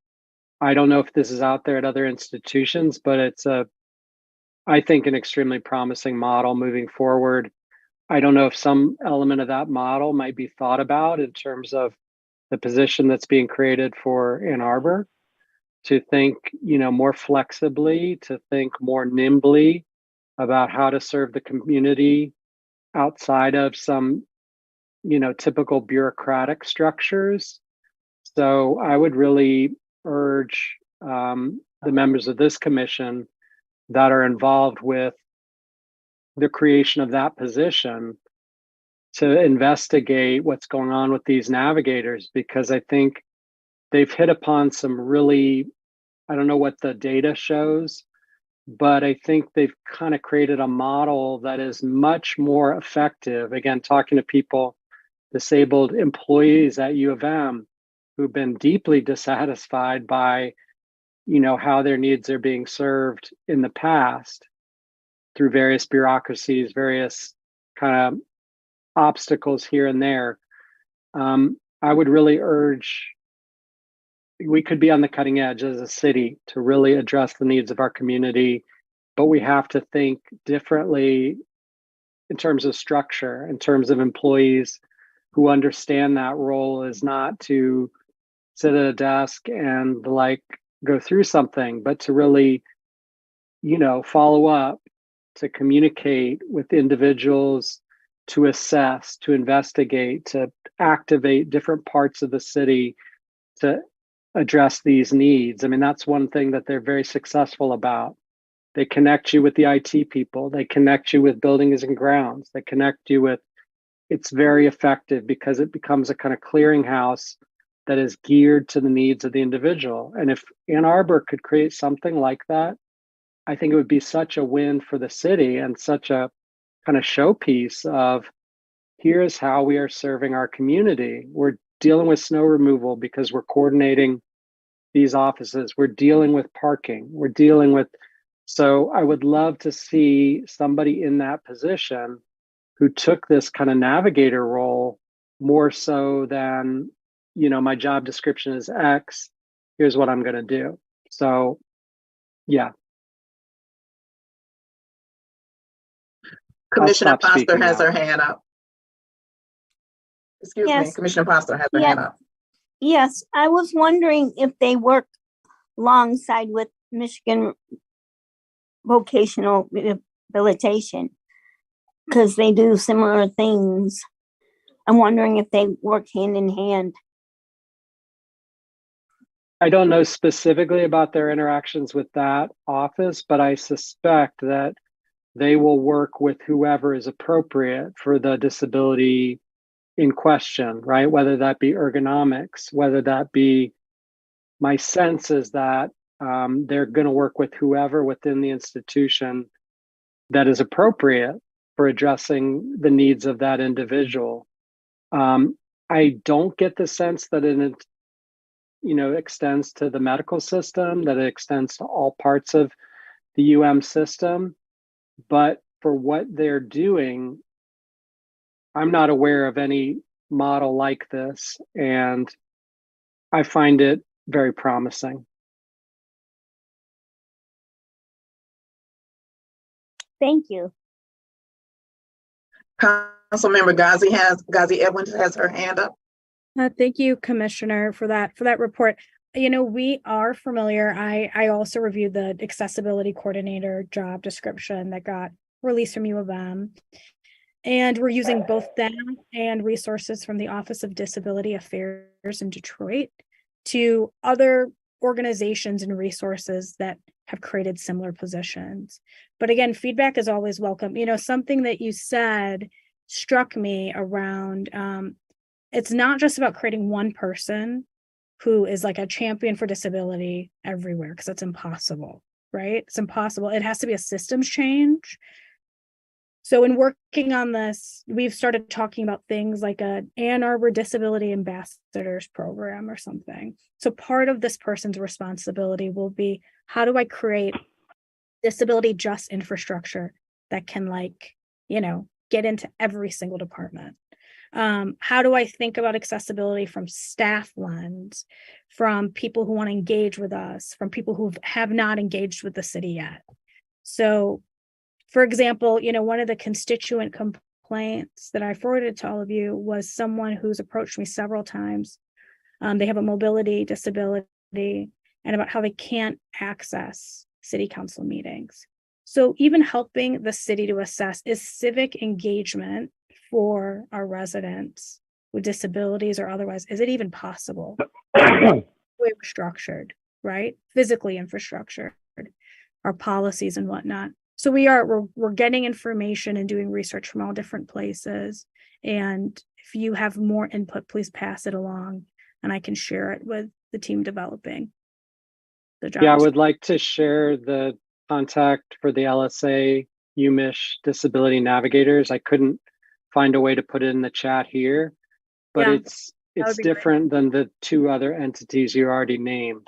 Speaker 4: I don't know if this is out there at other institutions, but it's I think, an extremely promising model moving forward. I don't know if some element of that model might be thought about in terms of the position that's being created for Ann Arbor, to think, more flexibly, to think more nimbly about how to serve the community outside of some, typical bureaucratic structures. So I would really urge the members of this commission that are involved with the creation of that position to investigate what's going on with these navigators, because I think they've hit upon some really, I don't know what the data shows, but I think they've kind of created a model that is much more effective. Again, talking to people, disabled employees at U of M, who've been deeply dissatisfied by, how their needs are being served in the past through various bureaucracies, various kind of obstacles here and there. I would really urge, we could be on the cutting edge as a city to really address the needs of our community, but we have to think differently in terms of structure, in terms of employees who understand that role is not to sit at a desk and go through something, but to really, follow up, to communicate with individuals, to assess, to investigate, to activate different parts of the city to address these needs. I mean, that's one thing that they're very successful about. They connect you with the IT people. They connect you with buildings and grounds. They connect you with, it's very effective because it becomes a kind of clearinghouse that is geared to the needs of the individual. And if Ann Arbor could create something like that, I think it would be such a win for the city and such a kind of showpiece of, here's how we are serving our community. We're dealing with snow removal because we're coordinating these offices. We're dealing with parking. We're dealing with, so I would love to see somebody in that position who took this kind of navigator role more so than, my job description is X, here's what I'm going to do. So, yeah.
Speaker 3: Commissioner Foster has her hand up. Excuse me, Commissioner Foster has her hand up.
Speaker 10: Yes, I was wondering if they work alongside with Michigan Vocational Rehabilitation, because they do similar things. I'm wondering if they work hand in hand.
Speaker 4: I don't know specifically about their interactions with that office, but I suspect that they will work with whoever is appropriate for the disability in question, right? Whether that be ergonomics, whether that be, my sense is that they're going to work with whoever within the institution that is appropriate for addressing the needs of that individual. I don't get the sense that it, extends to the medical system, that it extends to all parts of the system. But for what they're doing, I'm not aware of any model like this, and I find it very promising.
Speaker 10: Thank you.
Speaker 3: Councilmember Ghazi Edwards has her hand up.
Speaker 5: Thank you, Commissioner, for that report. We are familiar. I also reviewed the accessibility coordinator job description that got released from U of M. And we're using both them and resources from the Office of Disability Affairs in Detroit to other organizations and resources that have created similar positions. But again, feedback is always welcome. Something that you said struck me around, it's not just about creating one person who is like a champion for disability everywhere, because that's impossible, right? It's impossible. It has to be a systems change. So in working on this, we've started talking about things like a Ann Arbor Disability Ambassadors program or something. So part of this person's responsibility will be, how do I create disability just infrastructure that can get into every single department? How do I think about accessibility from staff lens, from people who want to engage with us, from people who have not engaged with the city yet? So, for example, one of the constituent complaints that I forwarded to all of you was someone who's approached me several times. They have a mobility disability, and about how they can't access city council meetings. So even helping the city to assess, is civic engagement for our residents with disabilities or otherwise, is it even possible? We're structured, right? Physically infrastructured, our policies and whatnot. So we're getting information and doing research from all different places. And if you have more input, please pass it along and I can share it with the team developing the job.
Speaker 4: Yeah, I would like to share the contact for the LSA UMISH Disability Navigators. I couldn't find a way to put it in the chat here, but
Speaker 5: Yeah,
Speaker 4: it's different than the two other entities you already named.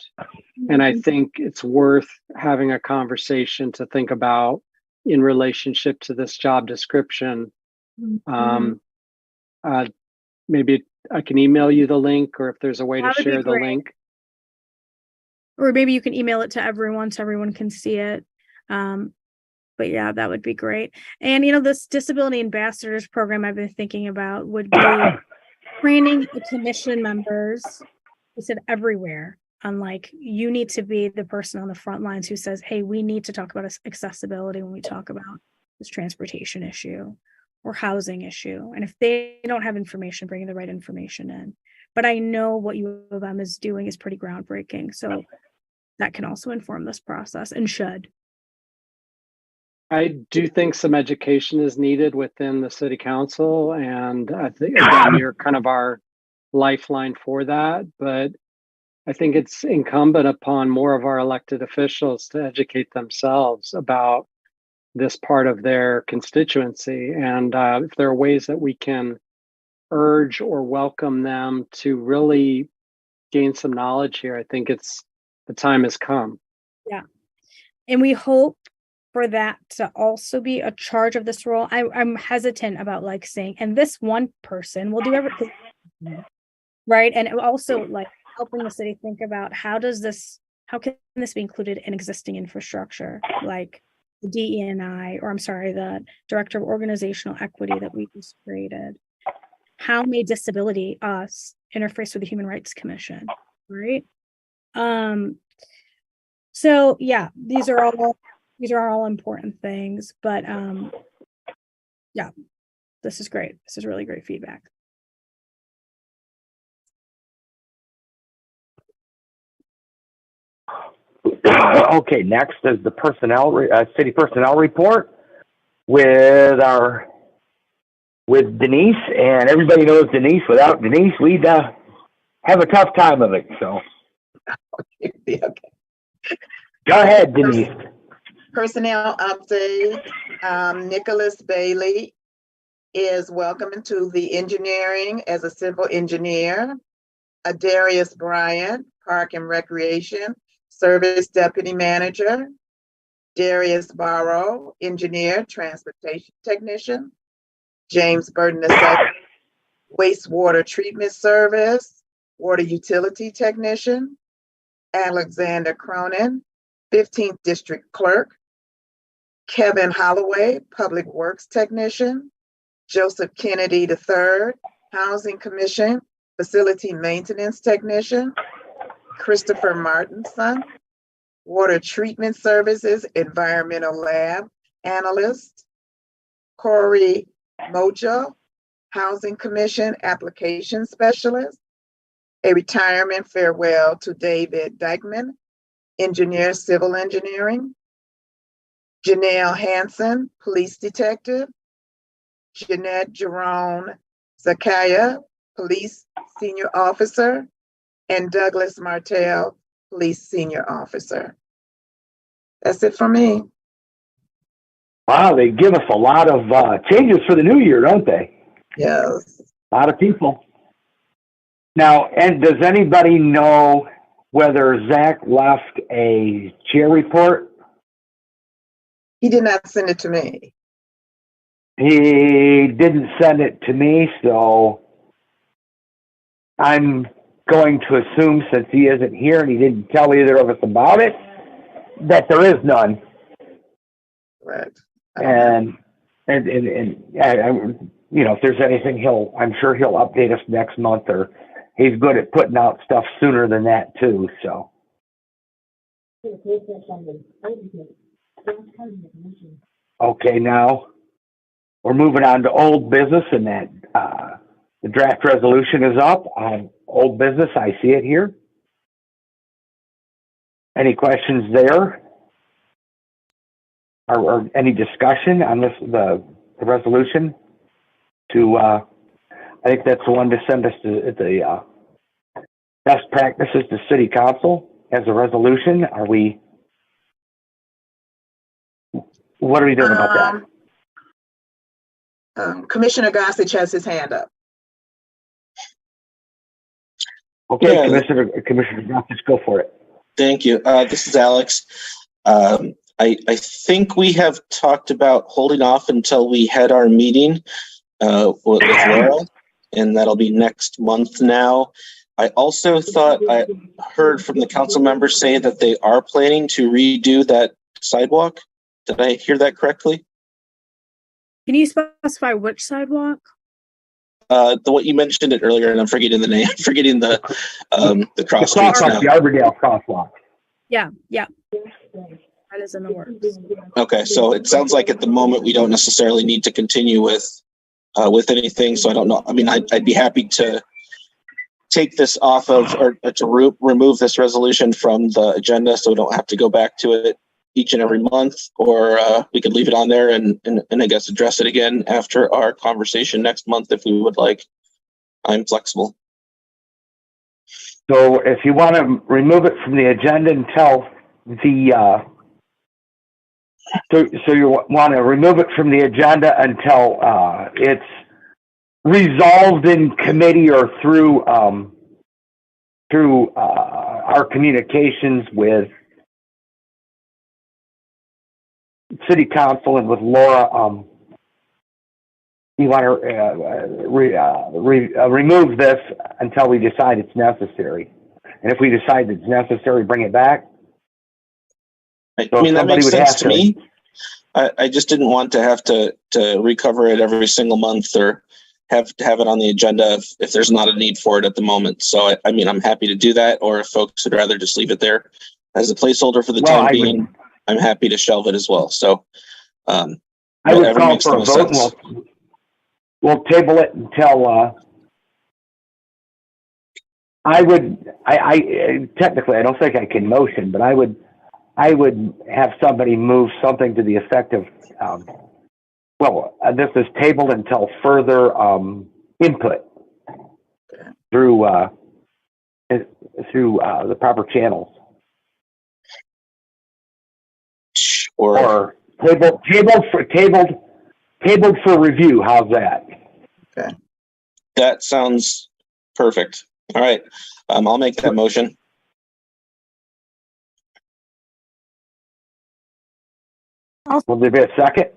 Speaker 4: And I think it's worth having a conversation to think about in relationship to this job description. Maybe I can email you the link, or if there's a way to share the link.
Speaker 5: Or maybe you can email it to everyone so everyone can see it. But yeah, that would be great. And, this Disability Ambassadors program I've been thinking about would be training the commission members, we said everywhere, on you need to be the person on the front lines who says, hey, we need to talk about accessibility when we talk about this transportation issue or housing issue. And if they don't have information, bringing the right information in. But I know what U of M is doing is pretty groundbreaking. So that can also inform this process and should.
Speaker 4: I do think some education is needed within the city council. And I think, again, you're kind of our lifeline for that. But I think it's incumbent upon more of our elected officials to educate themselves about this part of their constituency. And if there are ways that we can urge or welcome them to really gain some knowledge here, I think the time has come.
Speaker 5: Yeah. And we hope for that to also be a charge of this role. I'm hesitant about saying, and this one person will do everything, right? And also helping the city think about how can this be included in existing infrastructure, like the DE&I, or I'm sorry, the Director of Organizational Equity that we just created. How may disability interface with the Human Rights Commission, right? So yeah, these are all important things, but yeah, this is great. This is really great feedback.
Speaker 1: Okay, next is the city personnel report with Denise, and everybody knows Denise. Without Denise, we'd have a tough time of it. So,
Speaker 3: Okay.
Speaker 1: go ahead, Denise.
Speaker 3: Personnel update. Nicholas Bailey is welcome into the engineering as a civil engineer. Adarius Bryant, Park and Recreation Service Deputy Manager. Darius Barrow, Engineer, Transportation Technician. James Burton II, Wastewater Treatment Service, Water Utility Technician. Alexander Cronin, 15th District Clerk. Kevin Holloway, Public Works Technician. Joseph Kennedy III, Housing Commission, Facility Maintenance Technician. Christopher Martinson, Water Treatment Services, Environmental Lab Analyst. Corey Mojo, Housing Commission Application Specialist. A retirement farewell to David Dykeman, Engineer, Civil Engineering. Janelle Hanson, Police Detective. Jeanette Jerome Zakaya, Police Senior Officer. And Douglas Martell, Police Senior Officer. That's it for me.
Speaker 1: Wow, they give us a lot of changes for the new year, don't they?
Speaker 3: Yes.
Speaker 1: A lot of people. Now, and does anybody know whether Zach left a chair report?
Speaker 3: He did not send it to me.
Speaker 1: He didn't send it to me, so I'm going to assume, since he isn't here and he didn't tell either of us about it, that there is none.
Speaker 3: Right.
Speaker 1: And you know, if there's anything, I'm sure he'll update us next month, or he's good at putting out stuff sooner than that too. So. Okay, now we're moving on to old business, and that the draft resolution is up on old business. I see it here. Any questions there? Or any discussion on this, the resolution? I think that's the one to send us to the best practices to City Council as a resolution. What are we doing about
Speaker 3: that? Commissioner Gossage has his hand up.
Speaker 1: Okay, yeah. Commissioner Gossage, go for it.
Speaker 6: Thank you. This is Alex. I think we have talked about holding off until we had our meeting with Laura, and that'll be next month now. I also thought I heard from the council members say that they are planning to redo that sidewalk. Did I hear that correctly?
Speaker 5: Can you specify which sidewalk?
Speaker 6: What you mentioned it earlier, and I'm forgetting the name. I'm forgetting the cross streets now.
Speaker 1: The Arbor crosswalk.
Speaker 5: Yeah. That is in the works.
Speaker 6: Okay, so it sounds like at the moment we don't necessarily need to continue with anything. So I don't know. I mean, I'd be happy to take this off of, or to remove this resolution from the agenda, so we don't have to go back to it each and every month, or we could leave it on there and I guess address it again after our conversation next month if we would like. I'm flexible.
Speaker 1: So if you want to remove it from the agenda until the so you want to remove it from the agenda until it's resolved in committee or through our communications with City Council and with Laura. You want to remove this until we decide it's necessary, and if we decide it's necessary, bring it back.
Speaker 6: I mean, that makes sense to me. I just didn't want to have to recover it every single month or have to have it on the agenda if there's not a need for it at the moment. So, I mean, I'm happy to do that, or if folks would rather just leave it there as a placeholder for the time being, I'm happy to shelve it as well. So,
Speaker 1: I would call for a vote. We'll table it until technically, I don't think I can motion, but I would I would have somebody move something to the effect of, this is tabled until further input through the proper channels. Or tabled for review. How's that?
Speaker 3: Okay.
Speaker 6: That sounds perfect. All right. I'll make that motion.
Speaker 1: Will there be a second?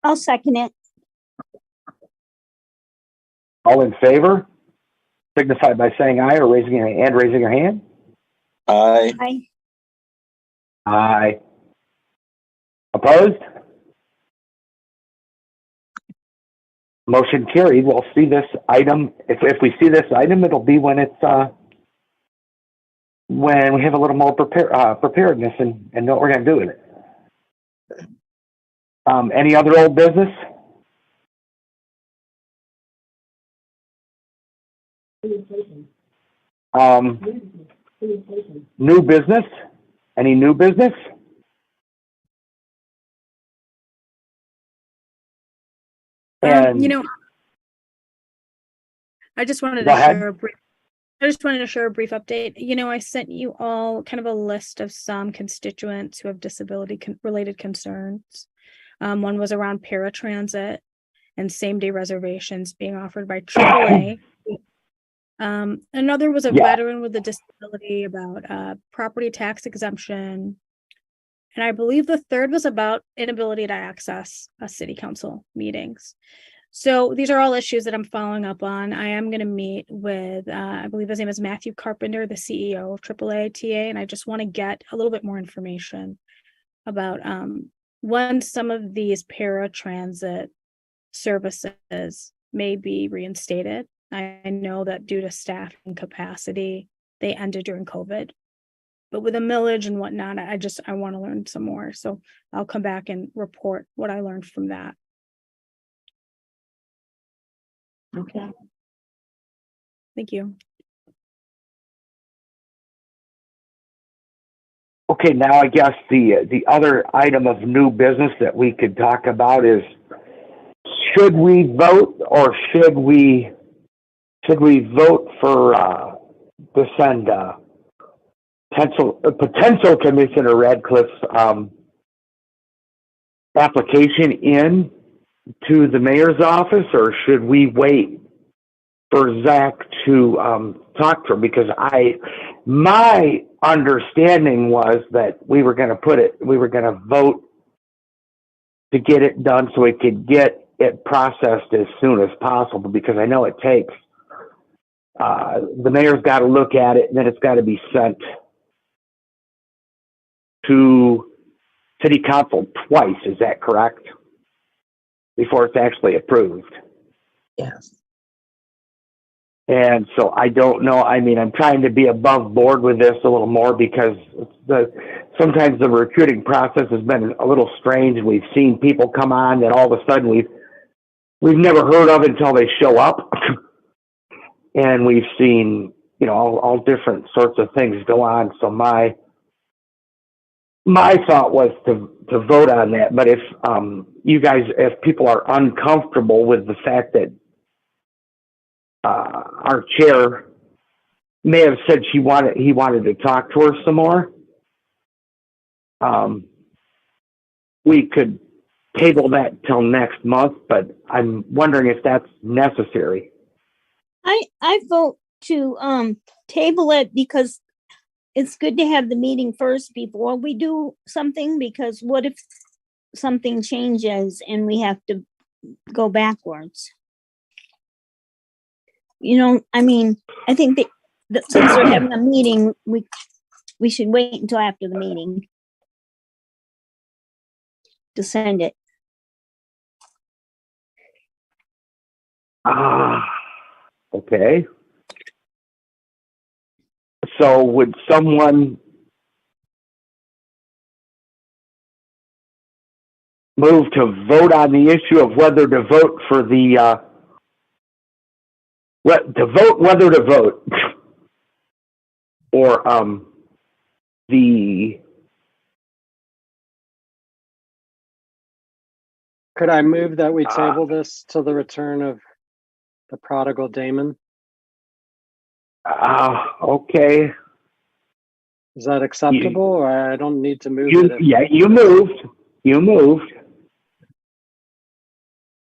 Speaker 10: I'll second it.
Speaker 1: All in favor? Signify by saying aye or raising your hand.
Speaker 6: Aye.
Speaker 10: Aye.
Speaker 1: Aye. Opposed? Motion carried. We'll see this item. If we see this item, it'll be when it's when we have a little more preparedness and know what we're going to do with it. Any other old business? New business? Any new business? And
Speaker 5: I just wanted
Speaker 1: Go
Speaker 5: to
Speaker 1: ahead.
Speaker 5: share a brief update. I sent you all kind of a list of some constituents who have disability related concerns. One was around paratransit and same-day reservations being offered by AAA. Another was a veteran with a disability about property tax exemption. And I believe the third was about inability to access city council meetings. So these are all issues that I'm following up on. I am going to meet with, I believe his name is Matthew Carpenter, the CEO of AAA TA, and I just want to get a little bit more information about when some of these paratransit services may be reinstated. I know that due to staffing capacity, they ended during COVID. But with a millage and whatnot, I want to learn some more. So I'll come back and report what I learned from that.
Speaker 3: Okay.
Speaker 5: Thank you.
Speaker 1: Okay, now I guess the other item of new business that we could talk about is, should we vote or should we vote for to send potential Commissioner Radcliffe's application in to the mayor's office, or should we wait for Zach to talk to her? Because my understanding was that we were going to vote to get it done so we could get it processed as soon as possible, because I know it takes, the mayor's got to look at it and then it's got to be sent to city council twice. Is that correct? Before it's actually approved.
Speaker 3: Yes.
Speaker 1: And so I don't know. I mean, I'm trying to be above board with this a little more, because sometimes the recruiting process has been a little strange. We've seen people come on that all of a sudden we've never heard of until they show up. And we've seen, all different sorts of things go on. So my thought was to vote on that. But if if people are uncomfortable with the fact that our chair may have said he wanted to talk to her some more, we could table that till next month, but I'm wondering if that's necessary.
Speaker 10: I vote to table it, because it's good to have the meeting first before we do something, because what if something changes and we have to go backwards? I think that since they're having a meeting, we should wait until after the meeting to send it.
Speaker 1: Okay. So would someone move to vote on the issue of whether to vote for whether to vote or the
Speaker 4: Could I move that we table this till the return of the prodigal Damon?
Speaker 1: Okay.
Speaker 4: Is that acceptable, or I don't need to move
Speaker 1: You,
Speaker 4: it?
Speaker 1: yeah, you moved. You moved.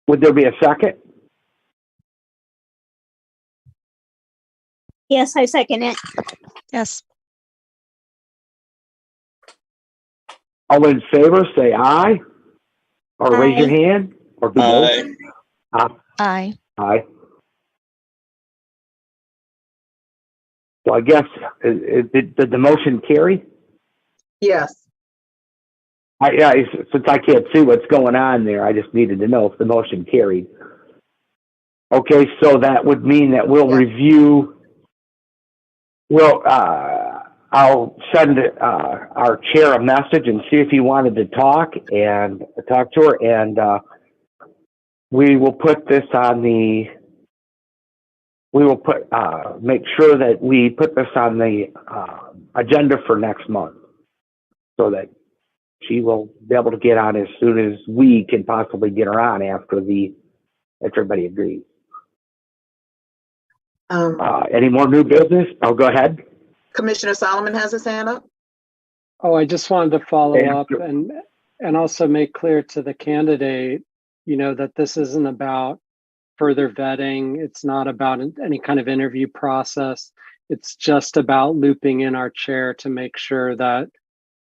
Speaker 1: Would there be a second?
Speaker 10: Yes, I second it.
Speaker 11: Yes.
Speaker 1: All in favor, say aye. Or raise your
Speaker 10: Aye.
Speaker 1: hand. Or do both.
Speaker 11: Aye.
Speaker 1: Aye. So I guess, did the motion carry?
Speaker 3: Yes.
Speaker 1: Since I can't see what's going on there, I just needed to know if the motion carried. Okay, so that would mean that we'll review. I'll send our chair a message and see if he wanted to talk to her, and we will put this on the. We will make sure that we put this on the agenda for next month, so that she will be able to get on as soon as we can possibly get her on after everybody agrees. Any more new business? Oh, go ahead.
Speaker 3: Commissioner Solomon has his hand up.
Speaker 4: Oh, I just wanted to follow up and also make clear to the candidate, that this isn't about further vetting. It's not about any kind of interview process. It's just about looping in our chair to make sure that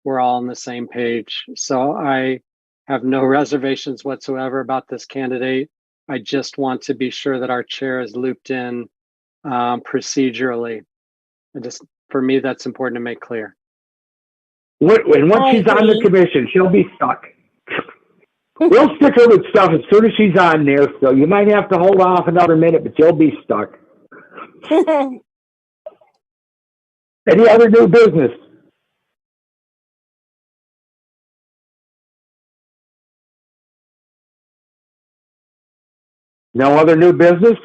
Speaker 4: we're all on the same page. So I have no reservations whatsoever about this candidate. I just want to be sure that our chair is looped in procedurally. For me, that's important to make clear.
Speaker 1: And once she's on the commission, she'll be stuck. We'll stick her with stuff as soon as she's on there, so you might have to hold off another minute, but you'll be stuck. Any other new business? No other new business?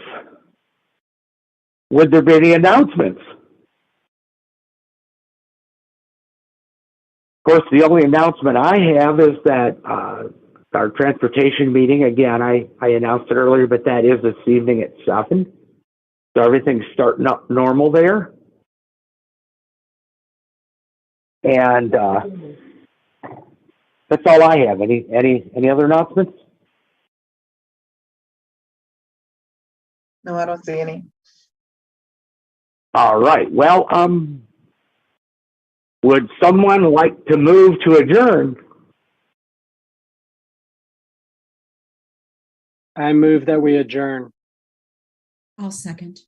Speaker 1: Would there be any announcements? Of course, the only announcement I have is that our transportation meeting, again, I announced it earlier, but that is this evening at 7. So everything's starting up normal there. And that's all I have. Any other announcements?
Speaker 3: No, I don't see any.
Speaker 1: All right. Well, would someone like to move to adjourn?
Speaker 4: I move that we adjourn.
Speaker 7: I'll second.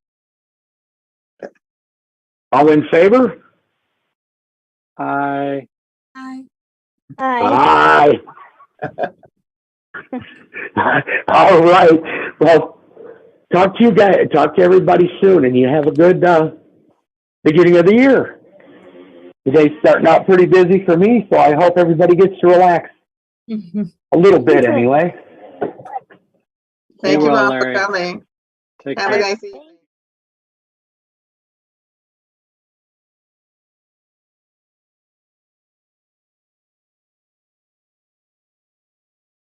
Speaker 1: All in favor?
Speaker 4: Aye.
Speaker 7: Aye.
Speaker 10: Aye.
Speaker 1: All right. Well, talk to everybody soon, and you have a good beginning of the year. Today's starting out pretty busy for me, so I hope everybody gets to relax a little bit anyway.
Speaker 3: Thank you all for
Speaker 4: Larry.
Speaker 3: coming.
Speaker 4: Take
Speaker 3: Have
Speaker 4: care.
Speaker 3: a nice evening.